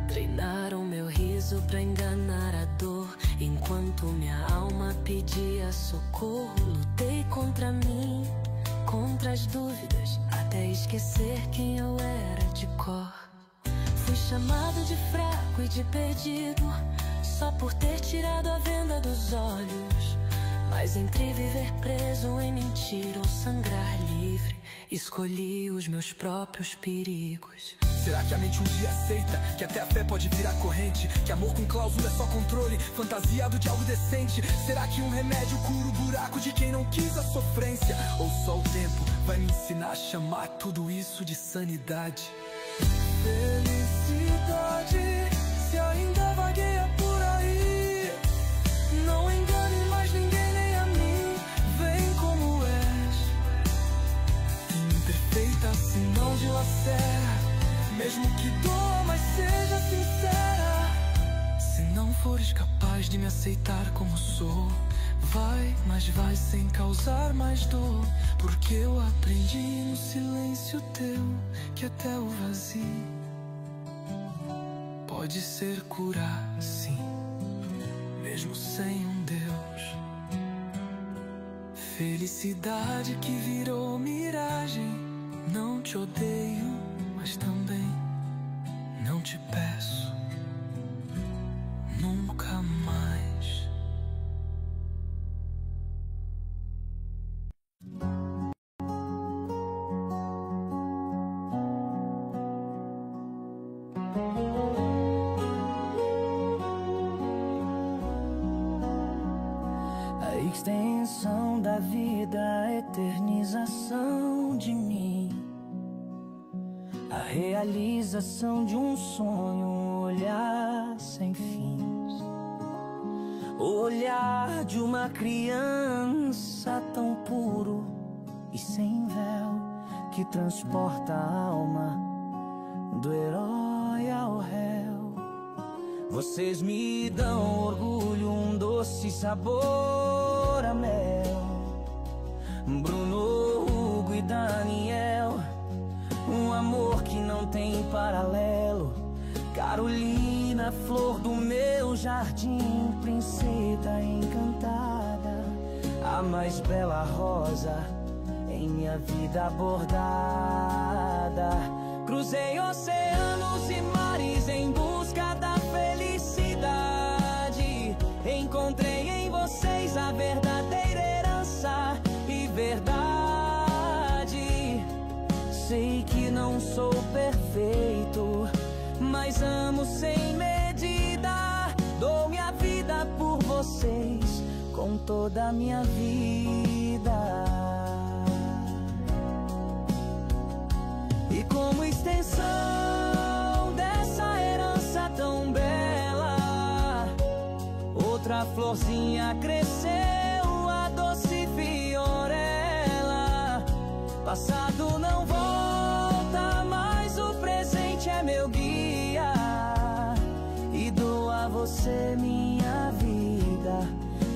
Treinaram meu riso pra enganar a dor, enquanto minha alma pedia socorro. Lutei contra mim, contra as dúvidas, até esquecer quem eu era de cor. Fui chamado de fraco e de perdido, só por ter tirado a venda dos olhos. Mas entre viver preso em mentira ou sangrar livre, escolhi os meus próprios perigos. Será que a mente um dia aceita que até a fé pode virar corrente? Que amor com cláusula é só controle, fantasiado de algo decente? Será que um remédio cura o buraco de quem não quis a sofrência? Ou só o tempo vai me ensinar a chamar tudo isso de sanidade? Felicidade, se ainda vagueia por aí, não engane mais ninguém nem a mim. Vem como és, imperfeita se não dilacera, mesmo que doa, mas seja sincera. Se não fores capaz de me aceitar como sou, vai, mas vai sem causar mais dor, porque eu aprendi no silêncio teu que até o vazio pode ser curar, sim, mesmo sem um Deus. Felicidade que virou miragem, não te odeio, mas também não te peço nunca mais. A extensão da vida, a eternização de mim, a realização de um sonho, um olhar sem fins, o olhar de uma criança tão puro e sem véu, que transporta a alma do herói ao réu. Vocês me dão orgulho, um doce sabor a mel. Bruno, Hugo e Daniel, um amor que não tem paralelo. Carolina, flor do meu jardim, princesa encantada, a mais bela rosa em minha vida bordada. Cruzei oceanos e mares em busca da felicidade. Encontrei em vocês a verdadeira herança e verdade. Sei que não sou perfeito, mas amo sem medida. Dou minha vida por vocês com toda a minha vida. E como extensão dessa herança tão bela, outra florzinha cresceu, a doce fiorella. Passado não volta, mas o presente é meu guia, e dou a você minha vida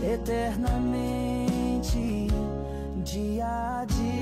eternamente, dia a dia.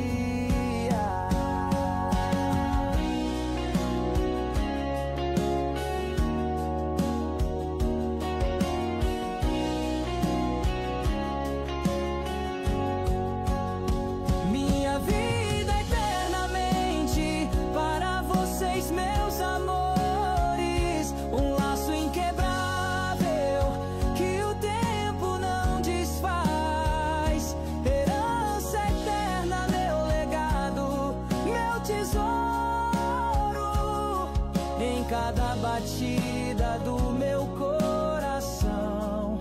Cada batida do meu coração,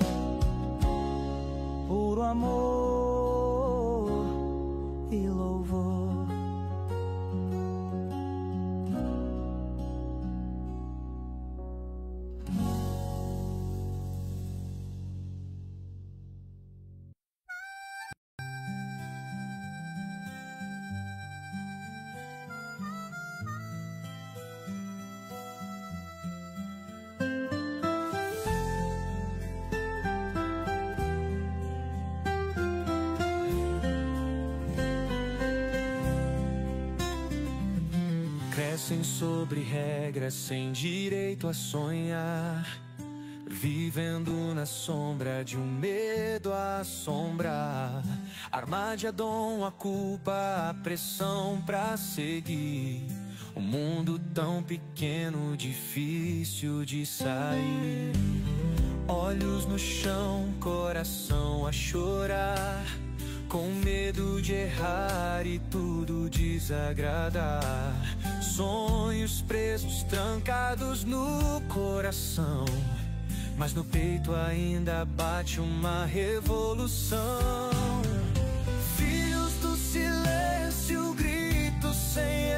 puro amor e louvor. crescem sobre regras sem direito a sonhar, vivendo na sombra de um medo a assombrar. Armagedon, a culpa, a pressão pra seguir. Um mundo tão pequeno, difícil de sair. Olhos no chão, coração a chorar, com medo de errar e tudo desagradar. Sonhos presos, trancados no coração, mas no peito ainda bate uma revolução. Filhos do silêncio, gritos sem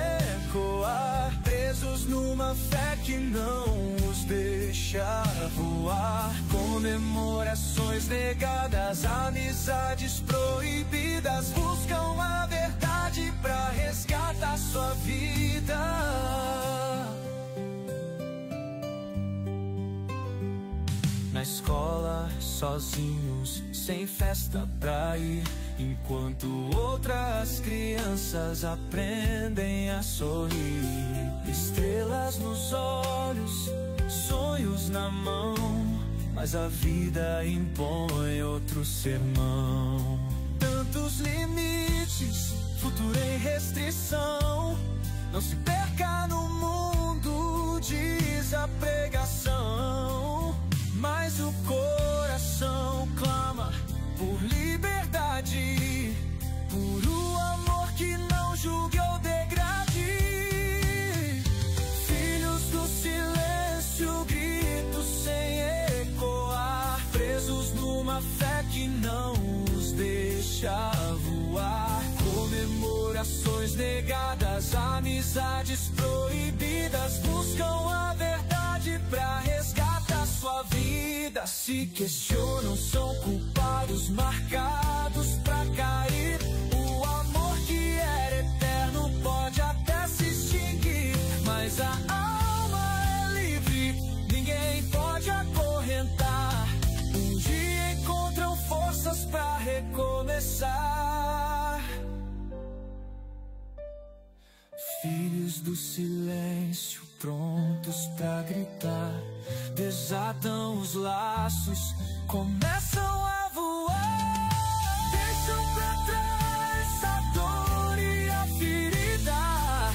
ecoar, presos numa fé que não os deixa voar. Comemorações negadas, amizades proibidas, buscam a verdade pra resgatar sua vida. Na escola, sozinhos, sem festa pra ir, enquanto outras crianças aprendem a sorrir. Estrelas nos olhos, sonhos na mão, mas a vida impõe outro sermão. Tantos limites, futuro em restrição, não se perca no mundo, diz a pregação. Mas o coração clama por liberdade, por um amor que não julgue ou degrade. Filhos do silêncio, gritos sem ecoar, presos numa fé que não os deixa voar. Comemorações negadas, amizades proibidas, buscam a verdade pra resgatar sua vida. Se questionam, são culpados, marcados pra cair. O amor que era eterno pode até se extinguir, mas a alma é livre, ninguém pode acorrentar. Um dia encontram forças pra recomeçar. Filhos do silêncio, prontos pra gritar, desatam os laços, começam a voar. Deixam pra trás a dor e a ferida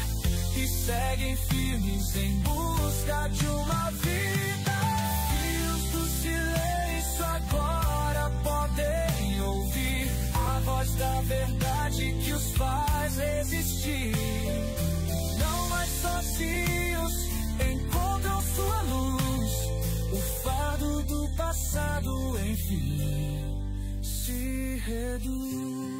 e seguem firmes em busca de uma vida. Filhos do silêncio agora podem ouvir a voz da verdade que os faz resistir. Não mais sozinhos, encontram sua luz. O fardo do passado enfim se reduz.